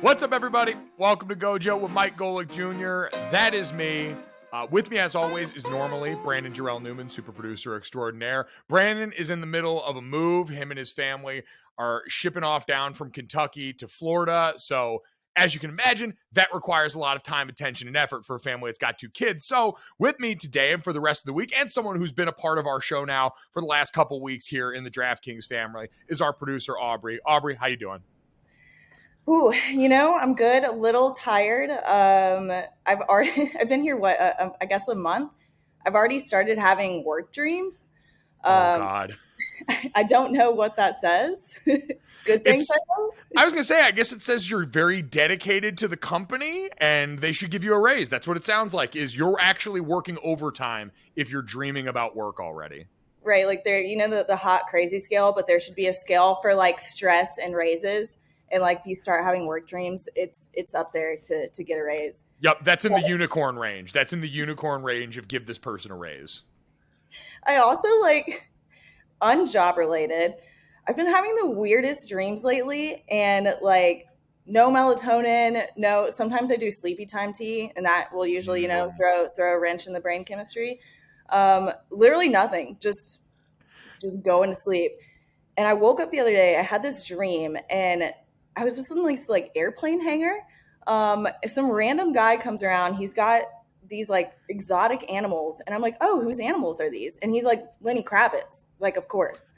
What's up, everybody? Welcome to Gojo with Mike Golick Jr. That is me. With me, as always, is normally Brandon Jarrell Newman, super producer extraordinaire. Brandon is in the middle of a move. Him and his family are shipping off down from Kentucky to Florida. So, as you can imagine, that requires a lot of time, attention, and effort for a family that's got 2 kids. So, with me today and for the rest of the week, and someone who's been a part of our show now for the last couple weeks here in the DraftKings family, is our producer, Aubrey. Aubrey, how you doing? Ooh, I'm good. A little tired. I've been here, I guess a month. I've already started having work dreams. Oh, God. I don't know what that says. Good things, I was going to say, I guess it says you're very dedicated to the company and they should give you a raise. That's what it sounds like, is you're actually working overtime if you're dreaming about work already. Right. Like there, the hot crazy scale, but there should be a scale for like stress and raises. And like if you start having work dreams, it's up there to get a raise. Yep, that's in the unicorn range. That's in the unicorn range of give this person a raise. I also unjob related. I've been having the weirdest dreams lately, and like no melatonin, no. Sometimes I do sleepy time tea, and that will usually throw a wrench in the brain chemistry. Literally nothing. Just going to sleep. And I woke up the other day. I had this dream, and I was just in this airplane hangar. Some random guy comes around. He's got these like exotic animals. And I'm like, oh, whose animals are these? And he's like, Lenny Kravitz. Like, of course.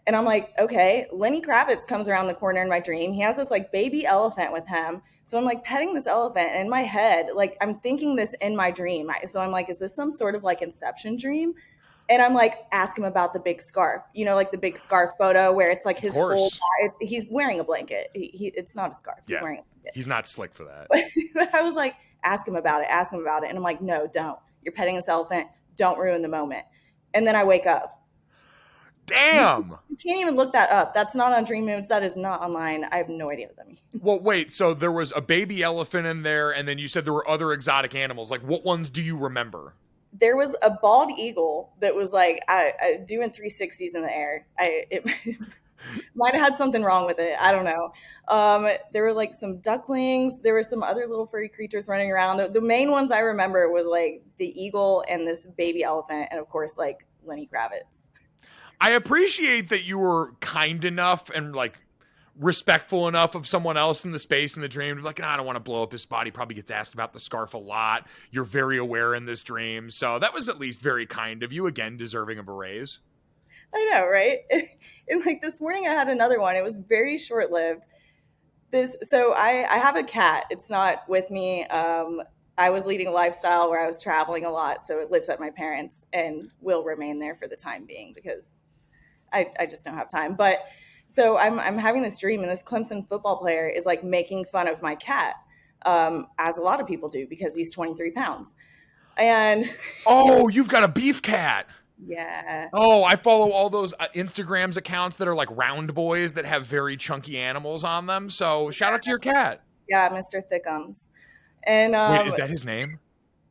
And I'm like, okay. Lenny Kravitz comes around the corner in my dream. He has this like baby elephant with him. So I'm like petting this elephant. And in my head, like I'm thinking this in my dream. So I'm like, is this some sort of like Inception dream? And I'm like, ask him about the big scarf, like the big scarf photo where it's like his whole body. He's wearing a blanket. It's not a scarf. He's wearing a blanket. He's not slick for that. But I was like, ask him about it. And I'm like, no, don't. You're petting this elephant. Don't ruin the moment. And then I wake up. Damn. You can't even look that up. That's not on Dream Moods. That is not online. I have no idea what that means. Well, wait. So there was a baby elephant in there, and then you said there were other exotic animals. Like, what ones do you remember? There was a bald eagle that was like doing 360s in the air. It might have had something wrong with it. I don't know. There were like some ducklings. There were some other little furry creatures running around. The main ones I remember was like the eagle and this baby elephant, and of course like Lenny Kravitz. I appreciate that you were kind enough and like respectful enough of someone else in the space in the dream. Like, I don't want to blow up his spot. He probably gets asked about the scarf a lot. You're very aware in this dream. So that was at least very kind of you. Again, deserving of a raise. I know, right? And like this morning I had another one. It was very short-lived. So I have a cat. It's not with me. I was leading a lifestyle where I was traveling a lot. So it lives at my parents' and will remain there for the time being because I just don't have time. But so I'm having this dream, and this Clemson football player is like making fun of my cat, as a lot of people do because he's 23 pounds. And oh, you've got a beef cat. Yeah. Oh, I follow all those Instagrams accounts that are like round boys that have very chunky animals on them. So shout out to your cat. Yeah, Mr. Thickums. And wait, is that his name?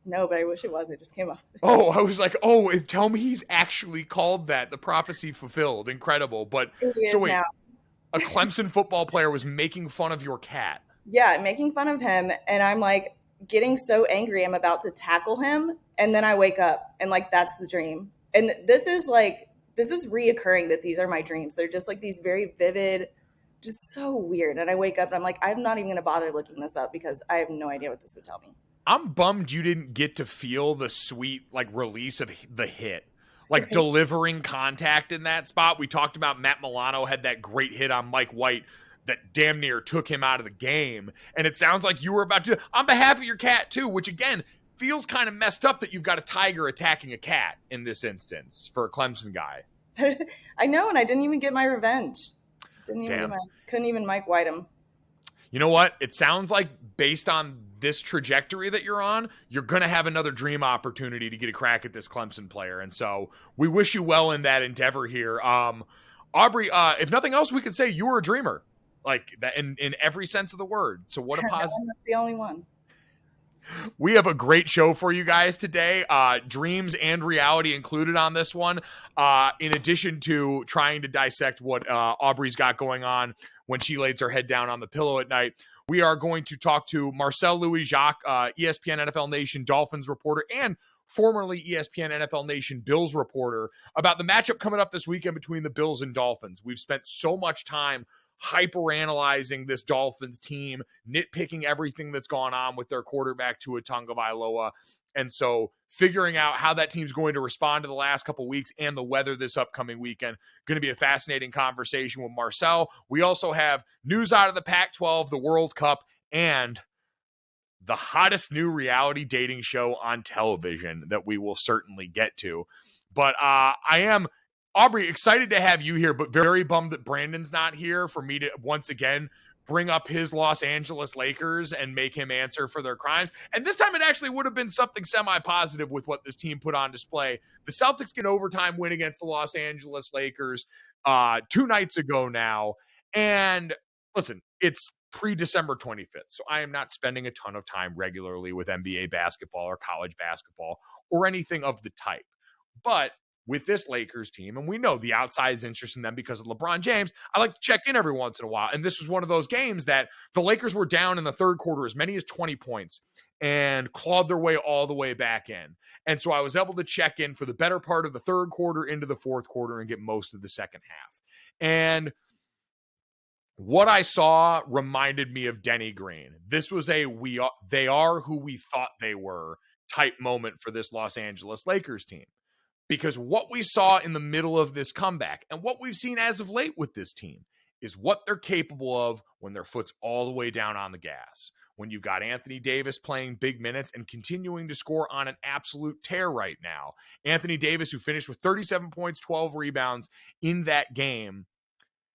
No, but I wish it was. It just came up. Oh, I was like, oh, tell me he's actually called that. The prophecy fulfilled. Incredible. But so wait, a Clemson football player was making fun of your cat. Yeah, making fun of him. And I'm like getting so angry. I'm about to tackle him. And then I wake up and like, that's the dream. And this is reoccurring that these are my dreams. They're just like these very vivid, just so weird. And I wake up and I'm like, I'm not even going to bother looking this up because I have no idea what this would tell me. I'm bummed you didn't get to feel the sweet like release of the hit, like delivering contact in that spot. We talked about Matt Milano had that great hit on Mike White that damn near took him out of the game. And it sounds like you were about to, on behalf of your cat too, which again, feels kind of messed up that you've got a tiger attacking a cat in this instance for a Clemson guy. I know, and I didn't even get my revenge. Couldn't even Mike White him. You know what? It sounds like based on this trajectory that you're on, you're going to have another dream opportunity to get a crack at this Clemson player. And so we wish you well in that endeavor here. Aubrey, if nothing else, we could say you were a dreamer, like that in every sense of the word. So what a positive. That's the only one. We have a great show for you guys today. Dreams and reality included on this one. In addition to trying to dissect what Aubrey's got going on when she lays her head down on the pillow at night, we are going to talk to Marcel Louis-Jacques, ESPN NFL Nation Dolphins reporter and formerly ESPN NFL Nation Bills reporter, about the matchup coming up this weekend between the Bills and Dolphins. We've spent so much time hyper-analyzing this Dolphins team, nitpicking everything that's gone on with their quarterback Tua Tagovailoa. And so figuring out how that team's going to respond to the last couple weeks and the weather this upcoming weekend, going to be a fascinating conversation with Marcel. We also have news out of the Pac-12, the World Cup, and the hottest new reality dating show on television that we will certainly get to. But I am, Aubrey, excited to have you here, but very bummed that Brandon's not here for me to once again bring up his Los Angeles Lakers and make him answer for their crimes. And this time it actually would have been something semi-positive with what this team put on display. The Celtics get an overtime win against the Los Angeles Lakers 2 nights ago now. And listen, it's pre-December 25th, so I am not spending a ton of time regularly with NBA basketball or college basketball or anything of the type. But with this Lakers team, and we know the outside is interested in them because of LeBron James, I like to check in every once in a while. And this was one of those games that the Lakers were down in the third quarter as many as 20 points and clawed their way all the way back in. And so I was able to check in for the better part of the third quarter into the fourth quarter and get most of the second half. And what I saw reminded me of Denny Green. This was they are who we thought they were type moment for this Los Angeles Lakers team. Because what we saw in the middle of this comeback and what we've seen as of late with this team is what they're capable of when their foot's all the way down on the gas. When you've got Anthony Davis playing big minutes and continuing to score on an absolute tear right now. Anthony Davis, who finished with 37 points, 12 rebounds in that game,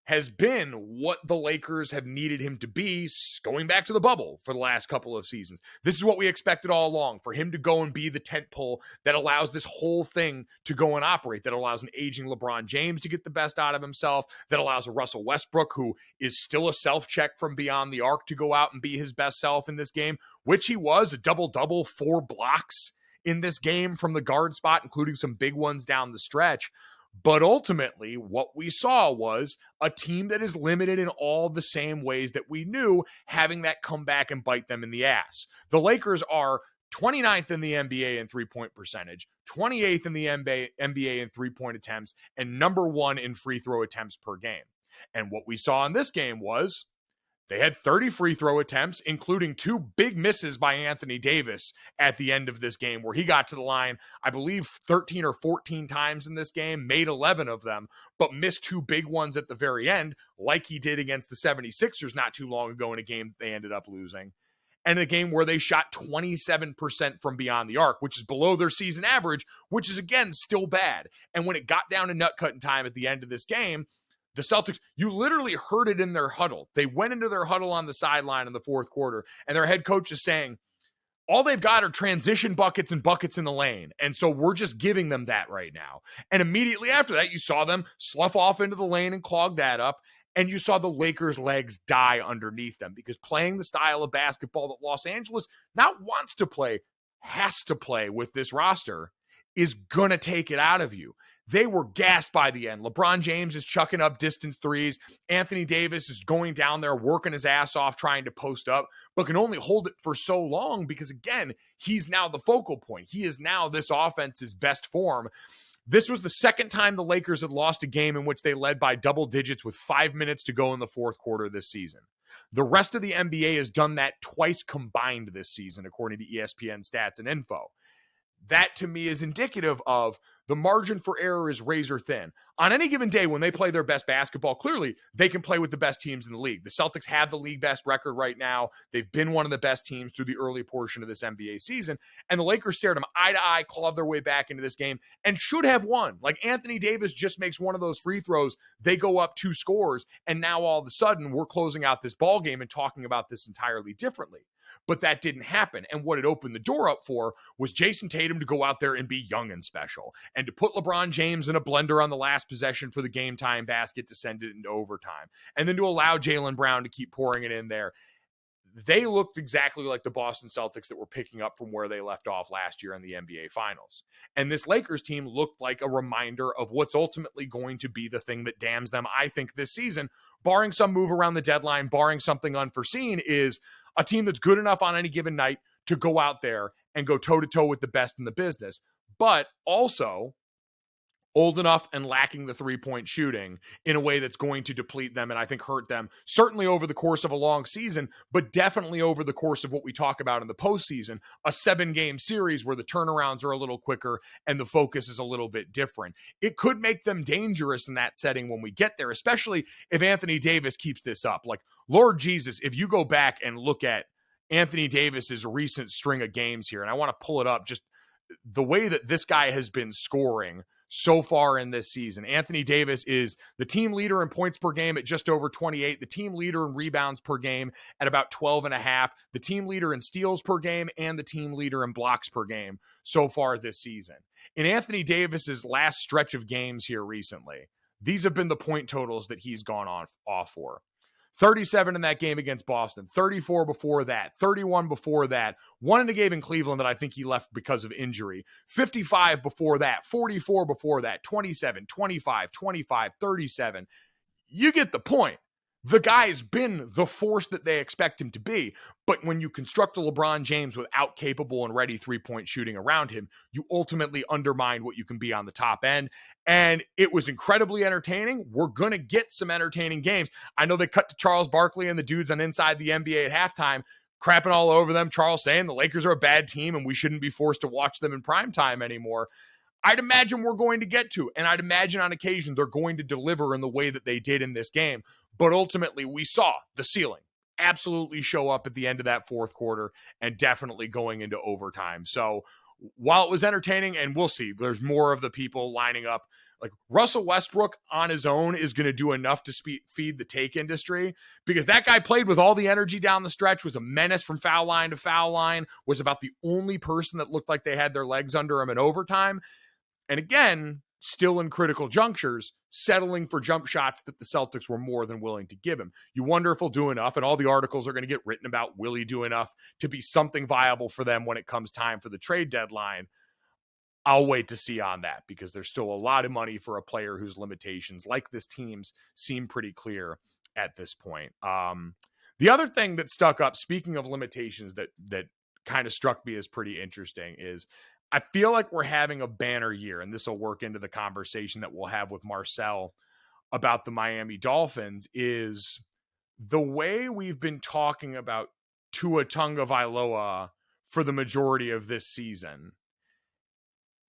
has been what the Lakers have needed him to be going back to the bubble for the last couple of seasons. This is what we expected all along, for him to go and be the tent pole that allows this whole thing to go and operate, that allows an aging LeBron James to get the best out of himself, that allows a Russell Westbrook, who is still a self-check from beyond the arc, to go out and be his best self in this game, which he was, a double-double, 4 blocks in this game from the guard spot, including some big ones down the stretch. But ultimately, what we saw was a team that is limited in all the same ways that we knew, having that come back and bite them in the ass. The Lakers are 29th in the NBA in three-point percentage, 28th in the NBA in three-point attempts, and number 1 in free throw attempts per game. And what we saw in this game was they had 30 free throw attempts, including 2 big misses by Anthony Davis at the end of this game, where he got to the line, I believe, 13 or 14 times in this game, made 11 of them, but missed 2 big ones at the very end, like he did against the 76ers not too long ago in a game they ended up losing. And a game where they shot 27% from beyond the arc, which is below their season average, which is, again, still bad. And when it got down to nut-cutting time at the end of this game, the Celtics, you literally heard it in their huddle. They went into their huddle on the sideline in the fourth quarter, and their head coach is saying, all they've got are transition buckets and buckets in the lane. And so we're just giving them that right now. And immediately after that, you saw them slough off into the lane and clog that up. And you saw the Lakers' legs die underneath them, because playing the style of basketball that Los Angeles not wants to play, has to play with this roster, is going to take it out of you. They were gassed by the end. LeBron James is chucking up distance threes. Anthony Davis is going down there, working his ass off, trying to post up, but can only hold it for so long because, again, he's now the focal point. He is now this offense's best form. This was the second time the Lakers had lost a game in which they led by double digits with 5 minutes to go in the fourth quarter this season. The rest of the NBA has done that twice combined this season, according to ESPN stats and info. That, to me, is indicative of the margin for error is razor thin. On any given day when they play their best basketball, clearly they can play with the best teams in the league. The Celtics have the league best record right now. They've been one of the best teams through the early portion of this NBA season. And the Lakers stared them eye to eye, clawed their way back into this game, and should have won. Like, Anthony Davis just makes one of those free throws. They go up 2 scores, and now all of a sudden we're closing out this ball game and talking about this entirely differently. But that didn't happen. And what it opened the door up for was Jason Tatum to go out there and be young and special, and to put LeBron James in a blender on the last possession for the game time basket to send it into overtime, and then to allow Jaylen Brown to keep pouring it in there. they looked exactly like the Boston Celtics that were picking up from where they left off last year in the NBA Finals. And this Lakers team looked like a reminder of what's ultimately going to be the thing that damns them, I think, this season, barring some move around the deadline, barring something unforeseen, is a team that's good enough on any given night to go out there and go toe-to-toe with the best in the business, but also old enough and lacking the three-point shooting in a way that's going to deplete them and I think hurt them, certainly over the course of a long season, but definitely over the course of what we talk about in the postseason, a 7-game series where the turnarounds are a little quicker and the focus is a little bit different. It could make them dangerous in that setting when we get there, especially if Anthony Davis keeps this up. Like, Lord Jesus, if you go back and look at Anthony Davis's recent string of games here, and I want to pull it up, just the way that this guy has been scoring so far in this season. Anthony Davis is the team leader in points per game at just over 28, the team leader in rebounds per game at about 12.5, the team leader in steals per game, and the team leader in blocks per game so far this season. In Anthony Davis's last stretch of games here recently, these have been the point totals that he's gone off for. 37 in that game against Boston, 34 before that, 31 before that, one in a game in Cleveland that I think he left because of injury, 55 before that, 44 before that, 27, 25, 25, 37. You get the point. The guy's been the force that they expect him to be, but when you construct a LeBron James without capable and ready three-point shooting around him, you ultimately undermine what you can be on the top end, and it was incredibly entertaining. We're going to get some entertaining games. I know they cut to Charles Barkley and the dudes on Inside the NBA at halftime, crapping all over them, Charles saying the Lakers are a bad team and we shouldn't be forced to watch them in primetime anymore. I'd imagine we're going to get to, and I'd imagine on occasion they're going to deliver in the way that they did in this game. But ultimately, we saw the ceiling absolutely show up at the end of that fourth quarter and definitely going into overtime. So while it was entertaining, and we'll see, there's more of the people lining up. Like Russell Westbrook on his own is going to do enough to feed the take industry, because that guy played with all the energy down the stretch, was a menace from foul line to foul line, was about the only person that looked like they had their legs under him in overtime. And again, still in critical junctures, settling for jump shots that the Celtics were more than willing to give him. You wonder if he'll do enough, and all the articles are going to get written about, will he do enough to be something viable for them when it comes time for the trade deadline? I'll wait to see on that, because there's still a lot of money for a player whose limitations, like this team's, seem pretty clear at this point. The other thing that stuck up, speaking of limitations, that kind of struck me as pretty interesting is I feel like we're having a banner year, and this will work into the conversation that we'll have with Marcel about the Miami Dolphins, is the way we've been talking about Tua Tagovailoa for the majority of this season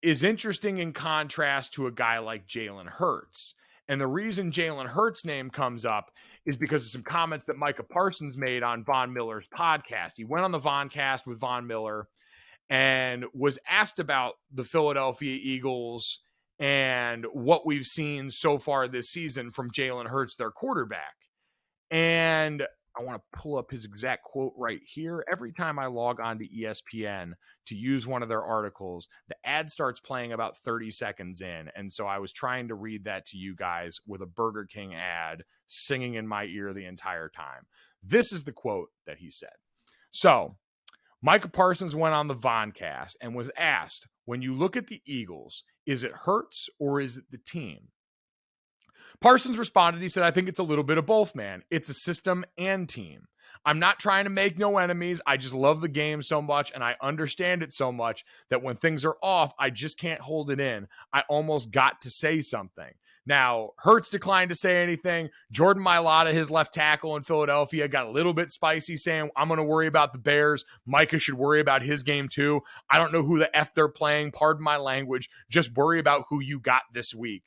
is interesting in contrast to a guy like Jalen Hurts. And the reason Jalen Hurts' name comes up is because of some comments that Micah Parsons made on Von Miller's podcast. He went on the Voncast with Von Miller and was asked about the Philadelphia Eagles and what we've seen so far this season from Jalen Hurts, their quarterback. And I want to pull up his exact quote right here. Every time I log on to ESPN to use one of their articles, the ad starts playing about 30 seconds in. And so I was trying to read that to you guys with a Burger King ad singing in my ear the entire time. This is the quote that he said. So Micah Parsons went on the Voncast and was asked, when you look at the Eagles, is it Hurts or is it the team? Parsons responded, he said, I think it's a little bit of both, man. It's a system and team. I'm not trying to make no enemies. I just love the game so much, and I understand it so much that when things are off, I just can't hold it in. I almost got to say something. Now, Hurts declined to say anything. Jordan Mailata, his left tackle in Philadelphia, got a little bit spicy, saying, I'm going to worry about the Bears. Micah should worry about his game too. I don't know who the F they're playing. Pardon my language. Just worry about who you got this week.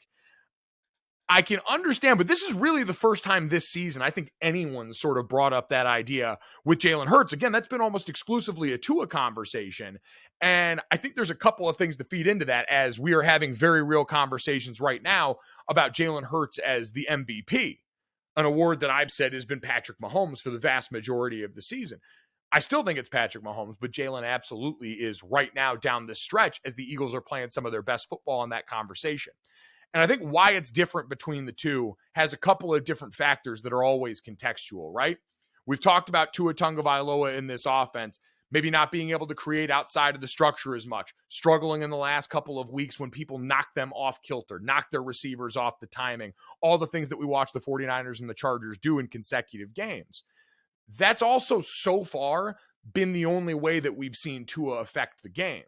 I can understand, but this is really the first time this season I think anyone sort of brought up that idea with Jalen Hurts. Again, that's been almost exclusively a Tua conversation. And I think there's a couple of things to feed into that, as we are having very real conversations right now about Jalen Hurts as the MVP, an award that I've said has been Patrick Mahomes for the vast majority of the season. I still think it's Patrick Mahomes, but Jalen absolutely is right now down the stretch as the Eagles are playing some of their best football in that conversation. And I think why it's different between the two has a couple of different factors that are always contextual, right? We've talked about Tua Tagovailoa in this offense, maybe not being able to create outside of the structure as much, struggling in the last couple of weeks when people knock them off kilter, knock their receivers off the timing, all the things that we watch the 49ers and the Chargers do in consecutive games. That's also so far been the only way that we've seen Tua affect the game.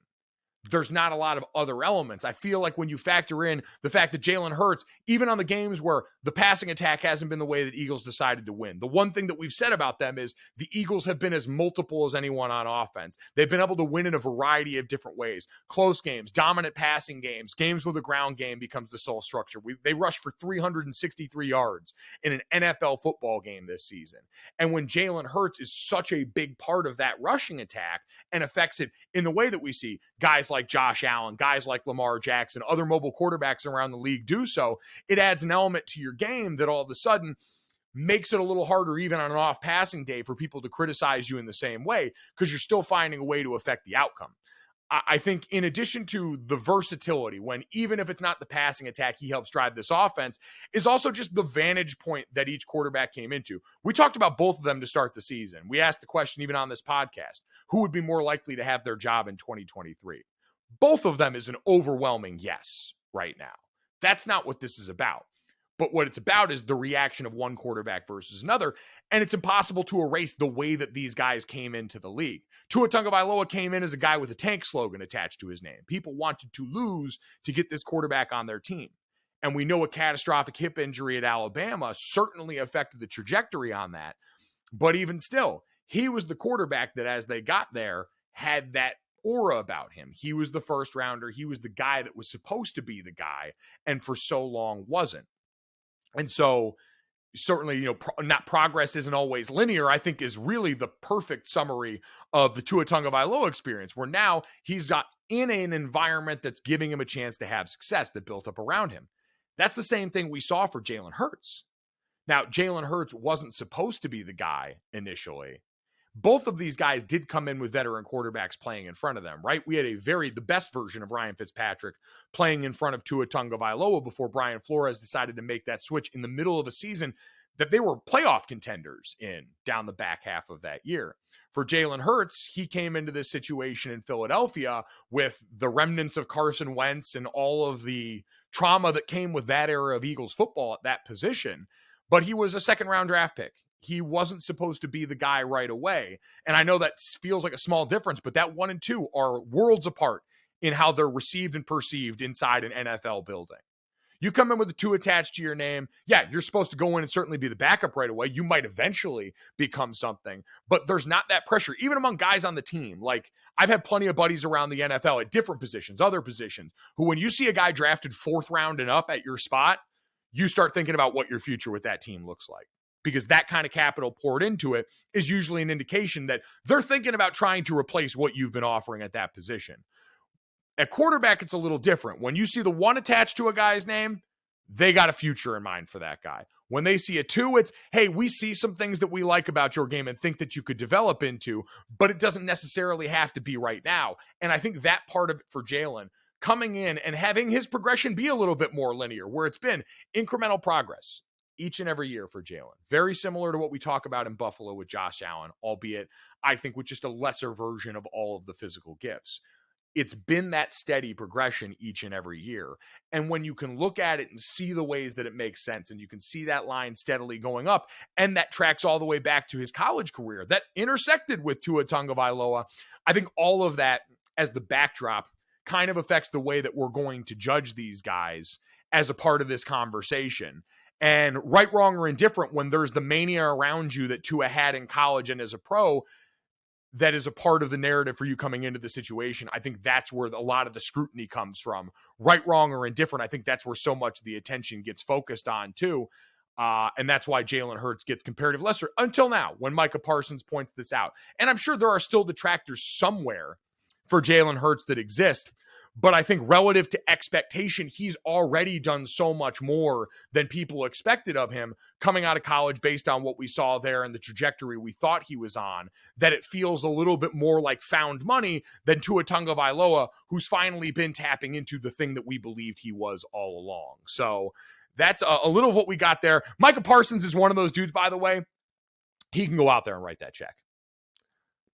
There's not a lot of other elements. I feel like when you factor in the fact that Jalen Hurts, even on the games where the passing attack hasn't been the way that Eagles decided to win, the one thing that we've said about them is the Eagles have been as multiple as anyone on offense. They've been able to win in a variety of different ways. Close games, dominant passing games, games where the ground game becomes the sole structure. They rushed for 363 yards in an NFL football game this season. And when Jalen Hurts is such a big part of that rushing attack and affects it in the way that we see guys like Josh Allen, guys like Lamar Jackson, other mobile quarterbacks around the league do so, it adds an element to your game that all of a sudden makes it a little harder even on an off passing day for people to criticize you in the same way because you're still finding a way to affect the outcome. I think in addition to the versatility, when even if it's not the passing attack, he helps drive this offense, is also just the vantage point that each quarterback came into. We talked about both of them to start the season. We asked the question even on this podcast, who would be more likely to have their job in 2023? Both of them is an overwhelming yes right now. That's not what this is about. But what it's about is the reaction of one quarterback versus another, and it's impossible to erase the way that these guys came into the league. Tua Tagovailoa came in as a guy with a tank slogan attached to his name. People wanted to lose to get this quarterback on their team. And we know a catastrophic hip injury at Alabama certainly affected the trajectory on that. But even still, he was the quarterback that as they got there had that aura about him. He was the first rounder. He was the guy that was supposed to be the guy, and for so long wasn't. And so certainly, not progress isn't always linear, I think is really the perfect summary of the Tua Tagovailoa experience, where now he's got in an environment that's giving him a chance to have success that built up around him. That's the same thing we saw for Jalen Hurts. Now, Jalen Hurts wasn't supposed to be the guy initially. Both of these guys did come in with veteran quarterbacks playing in front of them, right? We had the best version of Ryan Fitzpatrick playing in front of Tua Tagovailoa before Brian Flores decided to make that switch in the middle of a season that they were playoff contenders in down the back half of that year. For Jalen Hurts, he came into this situation in Philadelphia with the remnants of Carson Wentz and all of the trauma that came with that era of Eagles football at that position. But he was a second-round draft pick. He wasn't supposed to be the guy right away. And I know that feels like a small difference, but that 1 and 2 are worlds apart in how they're received and perceived inside an NFL building. You come in with a 2 attached to your name. Yeah, you're supposed to go in and certainly be the backup right away. You might eventually become something, but there's not that pressure, even among guys on the team. Like, I've had plenty of buddies around the NFL at different positions, other positions, who when you see a guy drafted 4th round and up at your spot, you start thinking about what your future with that team looks like. Because that kind of capital poured into it is usually an indication that they're thinking about trying to replace what you've been offering at that position. At quarterback, it's a little different. When you see the 1 attached to a guy's name, they got a future in mind for that guy. When they see a 2, it's, hey, we see some things that we like about your game and think that you could develop into, but it doesn't necessarily have to be right now. And I think that part of it for Jalen, coming in and having his progression be a little bit more linear, where it's been incremental progress each and every year for Jalen. Very similar to what we talk about in Buffalo with Josh Allen, albeit I think with just a lesser version of all of the physical gifts. It's been that steady progression each and every year. And when you can look at it and see the ways that it makes sense, and you can see that line steadily going up, and that tracks all the way back to his college career, that intersected with Tua Tagovailoa, I think all of that as the backdrop kind of affects the way that we're going to judge these guys as a part of this conversation. And right, wrong, or indifferent, when there's the mania around you that Tua had in college and as a pro, that is a part of the narrative for you coming into the situation. I think that's where a lot of the scrutiny comes from. Right, wrong, or indifferent, I think that's where so much of the attention gets focused on too. And that's why Jalen Hurts gets comparative lesser until now, when Micah Parsons points this out. And I'm sure there are still detractors somewhere for Jalen Hurts that exist. But I think relative to expectation, he's already done so much more than people expected of him coming out of college based on what we saw there and the trajectory we thought he was on, that it feels a little bit more like found money than Tua Tagovailoa, who's finally been tapping into the thing that we believed he was all along. So that's a little of what we got there. Micah Parsons is one of those dudes, by the way. he can go out there and write that check.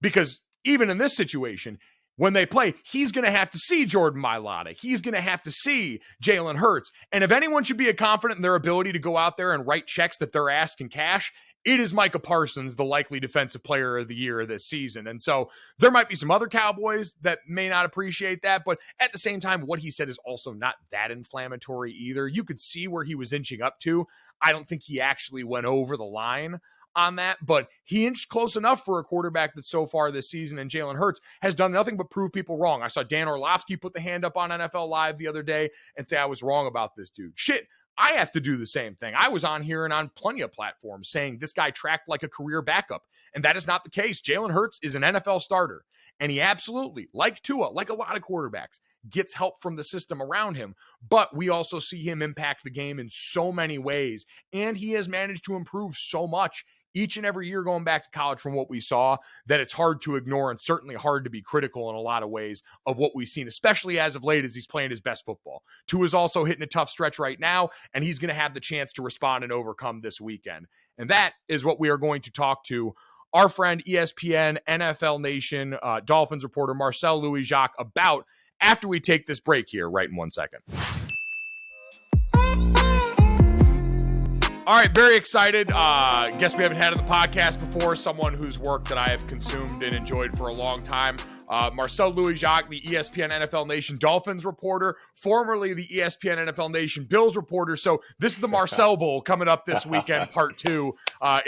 Because even in this situation, when they play, he's going to have to see Jordan Mailata. He's going to have to see Jalen Hurts. And if anyone should be confident in their ability to go out there and write checks that they're asking cash, it is Micah Parsons, the likely defensive player of the year this season. And so there might be some other Cowboys that may not appreciate that, but at the same time, what he said is also not that inflammatory either. You could see where he was inching up to. I don't think he actually went over the line on that, but he inched close enough for a quarterback that so far this season, and Jalen Hurts has done nothing but prove people wrong. I saw Dan Orlovsky put the hand up on NFL Live the other day and say I was wrong about this dude. Shit, I have to do the same thing. I was on here and on plenty of platforms saying this guy tracked like a career backup, and that is not the case. Jalen Hurts is an NFL starter, and he absolutely, like Tua, like a lot of quarterbacks, gets help from the system around him, but we also see him impact the game in so many ways, and he has managed to improve so much each and every year going back to college from what we saw that it's hard to ignore and certainly hard to be critical in a lot of ways of what we've seen, especially as of late as he's playing his best football. Tua's also hitting a tough stretch right now, and he's going to have the chance to respond and overcome this weekend. And that is what we are going to talk to our friend ESPN, NFL Nation, Dolphins reporter Marcel Louis-Jacques about after we take this break here right in 1 second. All right, very excited. Guess we haven't had on the podcast before, someone whose work that I have consumed and enjoyed for a long time. Marcel Louis-Jacques, the ESPN NFL Nation Dolphins reporter, formerly the ESPN NFL Nation Bills reporter. So this is the Marcel Bowl coming up this weekend, part 2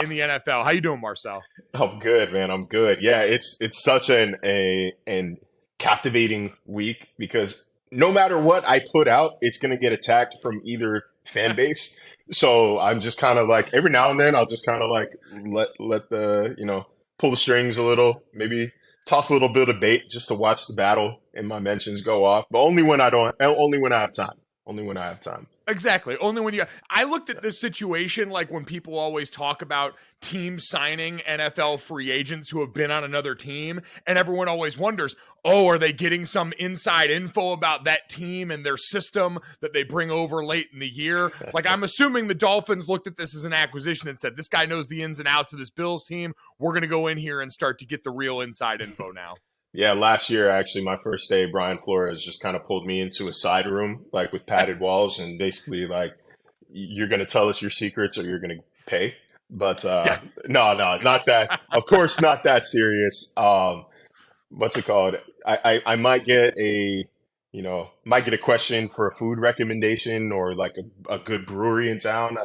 in the NFL. How you doing, Marcel? I'm good, man. I'm good. Yeah, it's such an captivating week because no matter what I put out, it's going to get attacked from either fan base. So I'm just kind of like every now and then I'll just kind of like let the pull the strings a little, maybe toss a little bit of bait just to watch the battle and my mentions go off, but only when I have time. Exactly. Only when I looked at this situation like when people always talk about teams signing NFL free agents who have been on another team, and everyone always wonders, oh, are they getting some inside info about that team and their system that they bring over late in the year? Like, I'm assuming the Dolphins looked at this as an acquisition and said, this guy knows the ins and outs of this Bills team. We're going to go in here and start to get the real inside info now. Yeah, last year, actually, my first day, Brian Flores just kind of pulled me into a side room, like with padded walls, and basically, like, you're going to tell us your secrets or you're going to pay. But no, not that. Of course, not that serious. What's it called? I might get a question for a food recommendation or like a good brewery in town,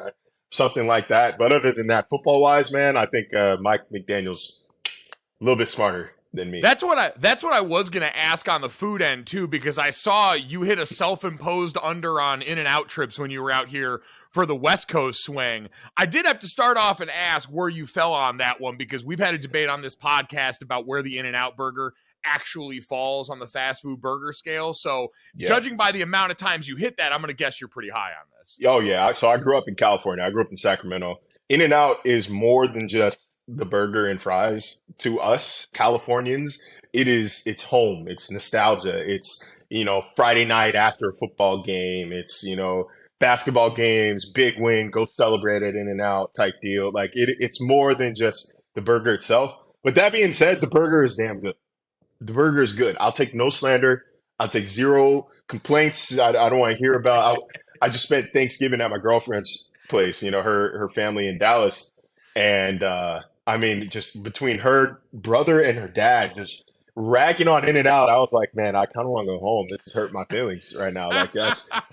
something like that. But other than that, football-wise, man, I think Mike McDaniel's a little bit smarter than me. That's what I was going to ask on the food end too, because I saw you hit a self-imposed under on In-N-Out trips when you were out here for the West Coast swing. I did have to start off and ask where you fell on that one, because we've had a debate on this podcast about where the In-N-Out burger actually falls on the fast food burger scale. So Judging by the amount of times you hit that, I'm going to guess you're pretty high on this. Oh yeah. So I grew up in California. I grew up in Sacramento. In-N-Out is more than just the burger and fries. To us Californians, it's home. It's nostalgia. It's, Friday night after a football game. It's, basketball games, big win, go celebrate it, In-N-Out type deal. Like it's more than just the burger itself. But that being said, the burger is damn good. The burger is good. I'll take no slander. I'll take zero complaints. I don't want to hear about. I just spent Thanksgiving at my girlfriend's place, her family in Dallas. And, just between her brother and her dad, just ragging on In-N-Out, I was like, man, I kind of want to go home. This has hurt my feelings right now. Like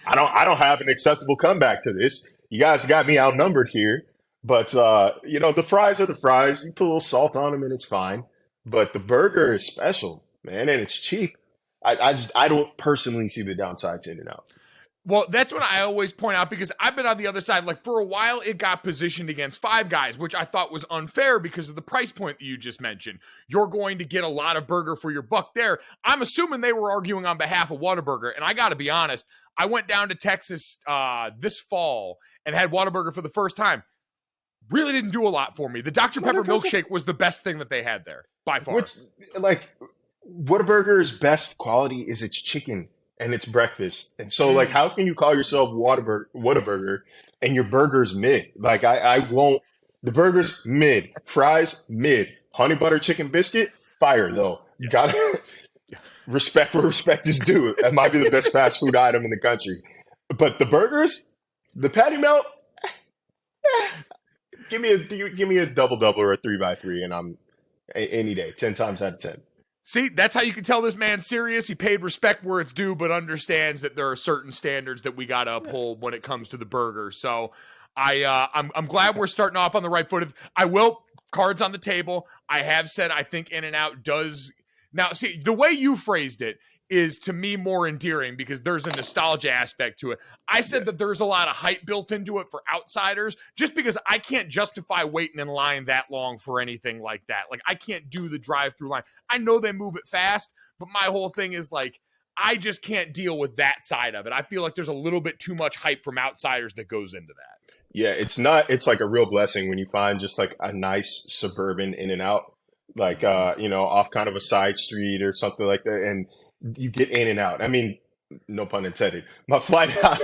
I don't have an acceptable comeback to this. You guys got me outnumbered here, but the fries are the fries. You put a little salt on them and it's fine. But the burger is special, man, and it's cheap. I don't personally see the downside to In-N-Out. Well, that's what I always point out, because I've been on the other side. Like, for a while, it got positioned against Five Guys, which I thought was unfair because of the price point that you just mentioned. You're going to get a lot of burger for your buck there. I'm assuming they were arguing on behalf of Whataburger, and I got to be honest, I went down to Texas this fall and had Whataburger for the first time. Really didn't do a lot for me. The Dr. Pepper milkshake was the best thing that they had there, by far. Which, Whataburger's best quality is its chicken and it's breakfast. And so, how can you call yourself Whataburger and your burger's mid? Like, I won't The burgers, mid. Fries, mid. Honey butter chicken biscuit, fire though. You gotta respect where respect is due. That might be the best fast food item in the country. But the burgers, the patty melt, give me a double or a 3x3, and I'm any day, 10 times out of 10. See, that's how you can tell this man's serious. He paid respect where it's due, but understands that there are certain standards that we got to uphold when it comes to the burger. So I'm glad we're starting off on the right foot. I will, cards on the table. I have said I think In-N-Out does. Now, see, the way you phrased it is to me more endearing because there's a nostalgia aspect to it. I said that there's a lot of hype built into it for outsiders just because I can't justify waiting in line that long for anything like that. Like, I can't do the drive-through line. I know they move it fast, but my whole thing is like, I just can't deal with that side of it. I feel like there's a little bit too much hype from outsiders that goes into that. Yeah, it's like a real blessing when you find just like a nice suburban In-N-Out, like, off kind of a side street or something like that. And you get in and out. I mean, no pun intended. My flight out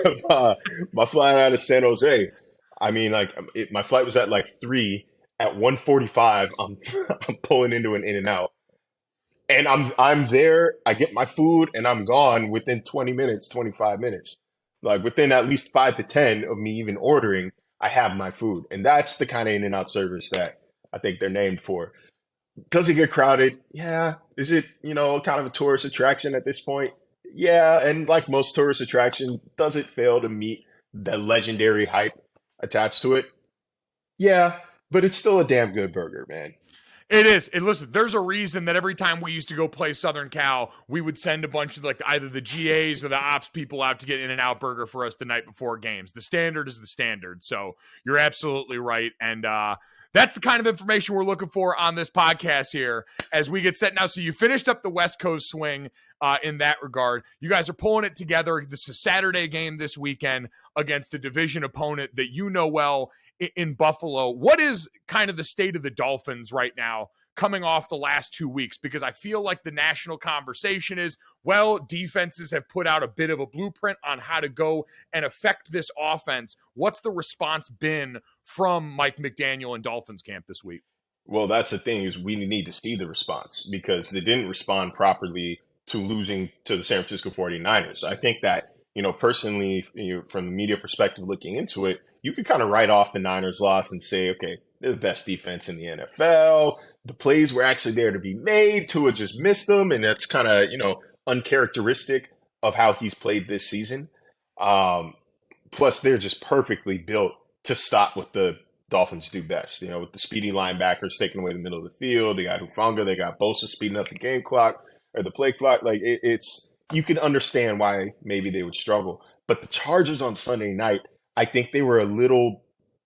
of San Jose. I mean, like my flight was at like 3. At 1:45, I'm pulling into an In-N-Out, and I'm there. I get my food, and I'm gone within 20 minutes, 25 minutes. Like within at least 5 to 10 of me even ordering, I have my food, and that's the kind of In-N-Out service that I think they're named for. Does it get crowded? Yeah. Is it, kind of a tourist attraction at this point? Yeah. And like most tourist attractions, does it fail to meet the legendary hype attached to it? Yeah. But it's still a damn good burger, man. It is. And listen, there's a reason that every time we used to go play Southern Cal, we would send a bunch of like either the GAs or the ops people out to get In-N-Out burger for us the night before games. The standard is the standard. So you're absolutely right. And that's the kind of information we're looking for on this podcast here as we get set now. So you finished up the West Coast swing in that regard. You guys are pulling it together. This is a Saturday game this weekend against a division opponent that you know well in Buffalo. What is kind of the state of the Dolphins right now coming off the last 2 weeks? Because I feel like the national conversation is, well, defenses have put out a bit of a blueprint on how to go and affect this offense. What's the response been from Mike McDaniel and Dolphins camp this week? Well, that's the thing is we need to see the response because they didn't respond properly to losing to the San Francisco 49ers. I think that, personally, from the media perspective looking into it, you could kind of write off the Niners loss and say, okay, they're the best defense in the NFL. The plays were actually there to be made. Tua just missed them. And that's kind of, uncharacteristic of how he's played this season. Plus, they're just perfectly built to stop what the Dolphins do best. With the speedy linebackers taking away the middle of the field. They got Hufanga. They got Bosa speeding up the game clock or the play clock. Like, it's you can understand why maybe they would struggle. But the Chargers on Sunday night, I think they were a little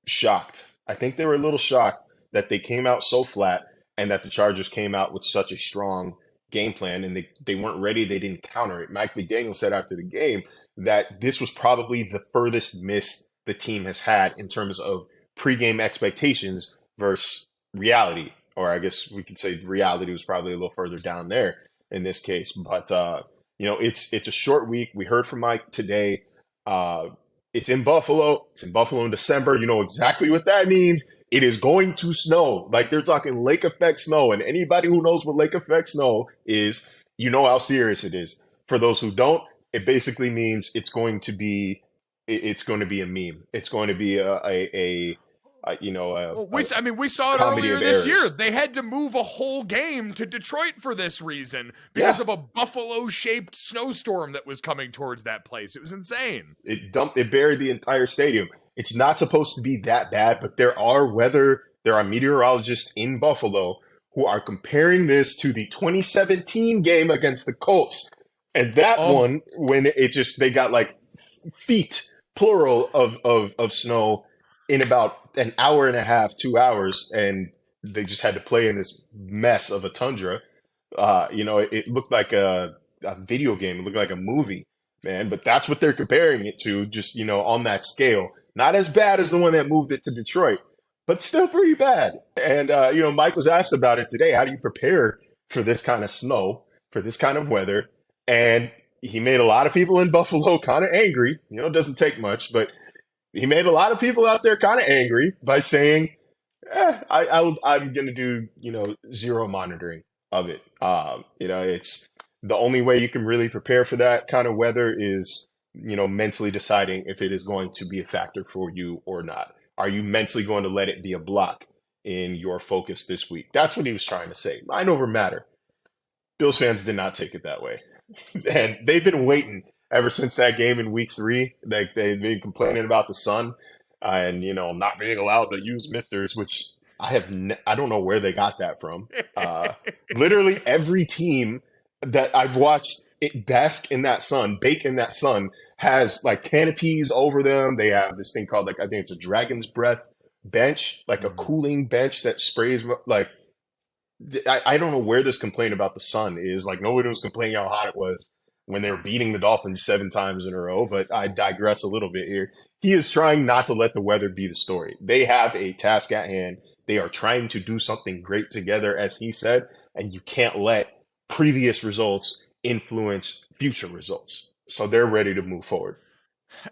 shocked. That they came out so flat and that the Chargers came out with such a strong game plan and they weren't ready. They didn't counter it. Mike McDaniel said after the game that this was probably the furthest miss the team has had in terms of pregame expectations versus reality. Or I guess we could say reality was probably a little further down there in this case. But, it's a short week. We heard from Mike today. It's in Buffalo. It's in Buffalo in December. You know exactly what that means. It is going to snow. Like they're talking lake effect snow. And anybody who knows what lake effect snow is, how serious it is. For those who don't, it basically means it's going to be a meme. It's going to be we saw it earlier this year. They had to move a whole game to Detroit for this reason because of a Buffalo-shaped snowstorm that was coming towards that place. It was insane. It buried the entire stadium. It's not supposed to be that bad, but there are meteorologists in Buffalo who are comparing this to the 2017 game against the Colts. And that one, when they got like feet, plural, of snow in about an hour and a half, 2 hours, and they just had to play in this mess of a tundra. It looked like a video game. It looked like a movie, man. But that's what they're comparing it to, just, on that scale. Not as bad as the one that moved it to Detroit, but still pretty bad. And, Mike was asked about it today. How do you prepare for this kind of snow, for this kind of weather? And he made a lot of people in Buffalo kind of angry. It doesn't take much, but he made a lot of people out there kind of angry by saying, I'm gonna do zero monitoring of it. It's the only way you can really prepare for that kind of weather is mentally deciding if it is going to be a factor for you or not. Are you mentally going to let it be a block in your focus this week? That's what he was trying to say. Mind over matter. Bills fans did not take it that way, and they've been waiting ever since that game in week 3. Like they've been complaining about the sun and not being allowed to use misters, which I don't know where they got that from. Literally every team that I've watched it bask in that sun, bake in that sun, has like canopies over them. They have this thing called, like, I think it's a dragon's breath bench, like a cooling bench that sprays. Like, I don't know where this complaint about the sun is. Like, nobody was complaining how hot it was when they were beating the Dolphins 7 times in a row, but I digress a little bit here. He is trying not to let the weather be the story. They have a task at hand. They are trying to do something great together, as he said, and you can't let previous results influence future results. So they're ready to move forward.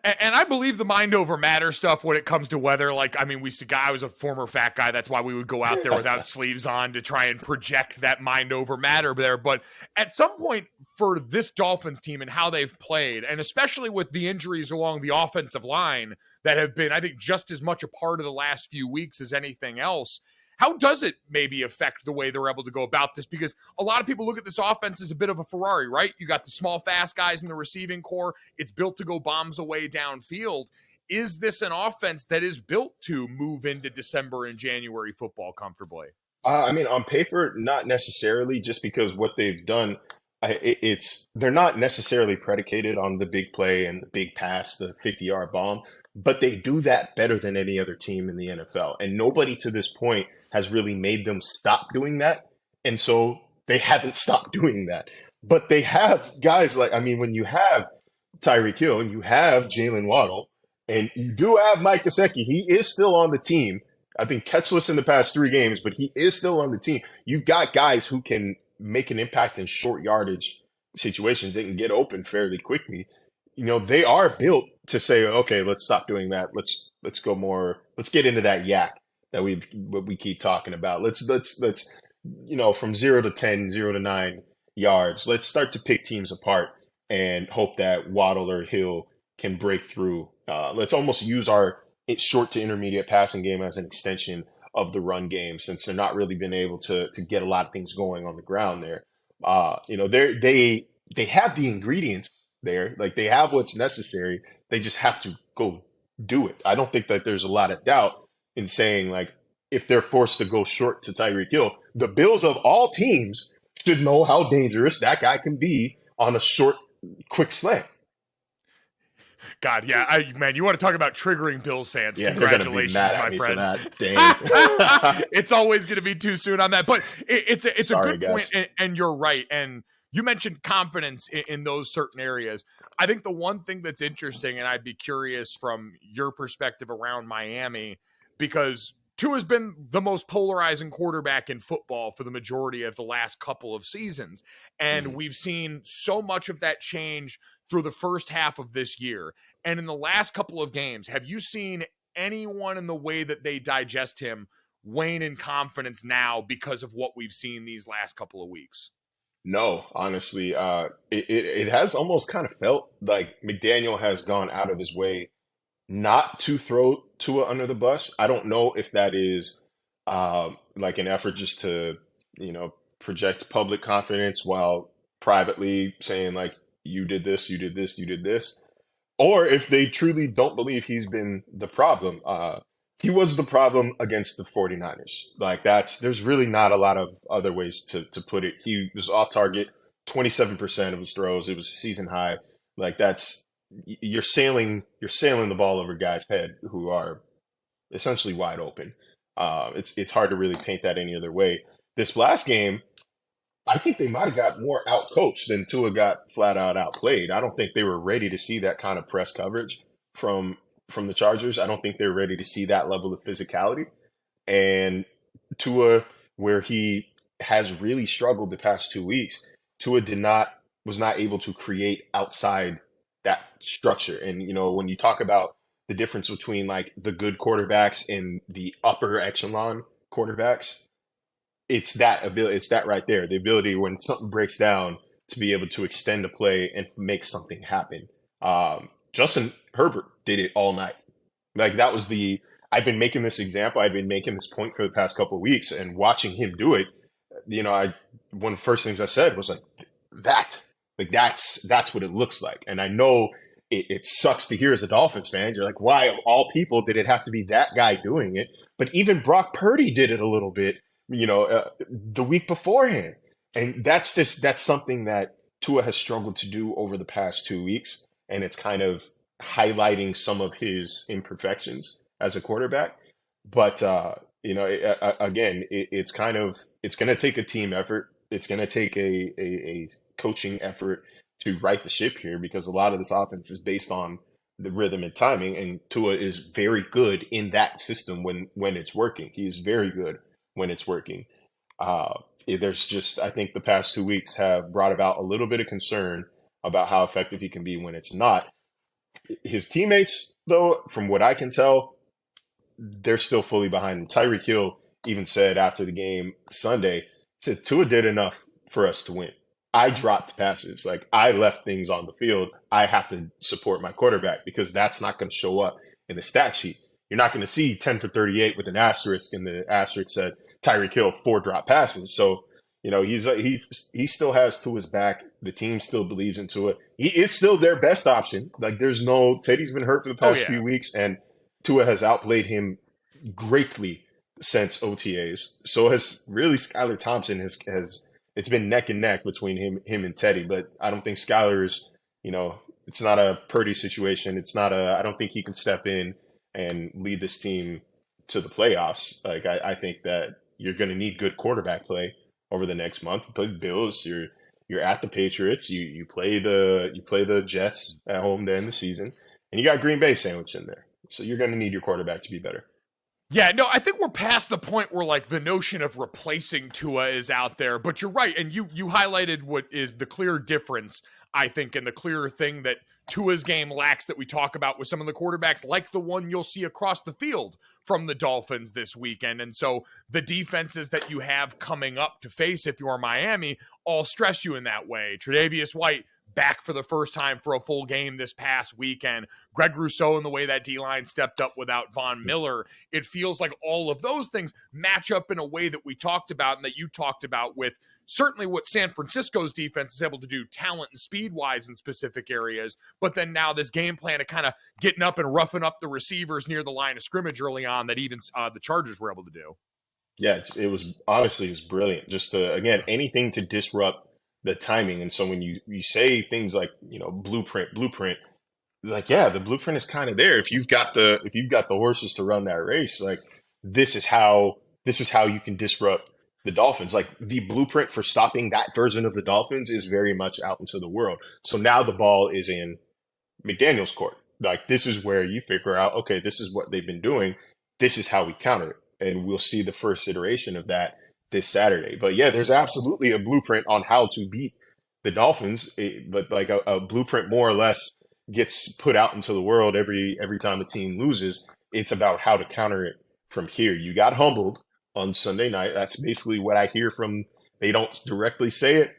And I believe the mind over matter stuff when it comes to weather. Like, I mean, I was a former fat guy. That's why we would go out there without sleeves on to try and project that mind over matter there. But at some point for this Dolphins team and how they've played, and especially with the injuries along the offensive line that have been, I think, just as much a part of the last few weeks as anything else, how does it maybe affect the way they're able to go about this? Because a lot of people look at this offense as a bit of a Ferrari, right? You got the small, fast guys in the receiving core. It's built to go bombs away downfield. Is this an offense that is built to move into December and January football comfortably? I mean, on paper, not necessarily, just because what they've done, they're not necessarily predicated on the big play and the big pass, the 50-yard bomb, but they do that better than any other team in the NFL. And nobody to this point has really made them stop doing that. And so they haven't stopped doing that. But they have guys like, I mean, when you have Tyreek Hill and you have Jalen Waddle and you do have Mike Gesicki, he is still on the team. I think catchless in the past 3 games, but he is still on the team. You've got guys who can make an impact in short yardage situations. They can get open fairly quickly. They are built to say, okay, let's stop doing that. Let's go more. Let's get into that yak that we keep talking about. Let's from 0 to 10, 0 to 9 yards. Let's start to pick teams apart and hope that Waddle or Hill can break through. Let's almost use our short to intermediate passing game as an extension of the run game, since they're not really been able to get a lot of things going on the ground there. They have the ingredients there. Like, they have what's necessary. They just have to go do it. I don't think that there's a lot of doubt in saying, like, if they're forced to go short to Tyreek Hill, the Bills of all teams should know how dangerous that guy can be on a short, quick slant. God, yeah, man, you want to talk about triggering Bills fans? Yeah, congratulations, my friend. It's always going to be too soon on that, but it's a good guys. point, and you're right. And you mentioned confidence in those certain areas. I think the one thing that's interesting, and I'd be curious from your perspective around Miami, because Tua has been the most polarizing quarterback in football for the majority of the last couple of seasons. And we've seen so much of that change through the first half of this year. And in the last couple of games, have you seen anyone in the way that they digest him wane in confidence now because of what we've seen these last couple of weeks? No, honestly, it has almost kind of felt like McDaniel has gone out of his way not to throw Tua under the bus. I don't know if that is like an effort just to, project public confidence while privately saying, like, you did this, you did this, you did this, or if they truly don't believe he's been the problem. He was the problem against the 49ers. Like, there's really not a lot of other ways to put it. He was off target 27% of his throws. It was a season high. Like, you're sailing the ball over guys' head who are essentially wide open. It's hard to really paint that any other way. This last game, I think they might have got more out-coached than Tua got flat-out outplayed. I don't think they were ready to see that kind of press coverage from the Chargers. I don't think they're ready to see that level of physicality. And Tua, where he has really struggled the past 2 weeks, Tua was not able to create outside that structure. And, when you talk about the difference between, like, the good quarterbacks in the upper echelon quarterbacks, it's that ability. It's that right there. The ability when something breaks down to be able to extend a play and make something happen. Justin Herbert did it all night. Like that was I've been making this example. I've been making this point for the past couple of weeks, and watching him do it. One of the first things I said was that's what it looks like. And I know it sucks to hear as a Dolphins fan. You're like, why of all people did it have to be that guy doing it? But even Brock Purdy did it a little bit, the week beforehand. And that's something that Tua has struggled to do over the past 2 weeks. And it's kind of highlighting some of his imperfections as a quarterback. But, again, it's going to take a team effort. It's going to take a coaching effort to right the ship here, because a lot of this offense is based on the rhythm and timing. And Tua is very good in that system when it's working. He is very good when it's working. There's just, I think the past 2 weeks have brought about a little bit of concern about how effective he can be when it's not. His teammates, though, from what I can tell, they're still fully behind him. Tyreek Hill even said after the game Sunday, said Tua did enough for us to win. I dropped passes. Like, I left things on the field. I have to support my quarterback because that's not going to show up in the stat sheet. You're not going to see 10 for 38 with an asterisk, and the asterisk said Tyreek Hill 4 drop passes. So, he still has Tua's back. The team still believes in Tua. He is still their best option. Like, Teddy's been hurt for the past few weeks, and Tua has outplayed him greatly since OTAs. So has really Skylar Thompson has it's been neck and neck between him and Teddy, but I don't think Skylar is, it's not a Purdy situation. I don't think he can step in and lead this team to the playoffs. Like, I think that you're going to need good quarterback play over the next month. You play the Bills, you're at the Patriots, you play the Jets at home to end the season, and you got Green Bay sandwiched in there. So you're going to need your quarterback to be better. Yeah, no, I think we're past the point where, like, the notion of replacing Tua is out there, but you're right, and you highlighted what is the clear difference, I think, and the clear thing that Tua's game lacks that we talk about with some of the quarterbacks, like the one you'll see across the field from the Dolphins this weekend. And so the defenses that you have coming up to face if you're Miami all stress you in that way. Tre'Davious White back for the first time for a full game this past weekend. Greg Rousseau and the way that D-line stepped up without Von Miller. It feels like all of those things match up in a way that we talked about and that you talked about with certainly what San Francisco's defense is able to do talent and speed-wise in specific areas, but then now this game plan of kind of getting up and roughing up the receivers near the line of scrimmage early on that even the Chargers were able to do. Yeah, it was brilliant. Just to, again, anything to disrupt the timing. And so when you say things like, blueprint, like, yeah, the blueprint is kind of there. If you've got the horses to run that race, like, this is how you can disrupt the Dolphins. Like, the blueprint for stopping that version of the Dolphins is very much out into the world. So now the ball is in McDaniel's court. Like, this is where you figure out, okay, this is what they've been doing. This is how we counter it. And we'll see the first iteration of that this Saturday. But yeah, there's absolutely a blueprint on how to beat the Dolphins. But like a blueprint more or less gets put out into the world every time the team loses. It's about how to counter it from here. You got humbled on Sunday night. That's basically what I hear from. They don't directly say it,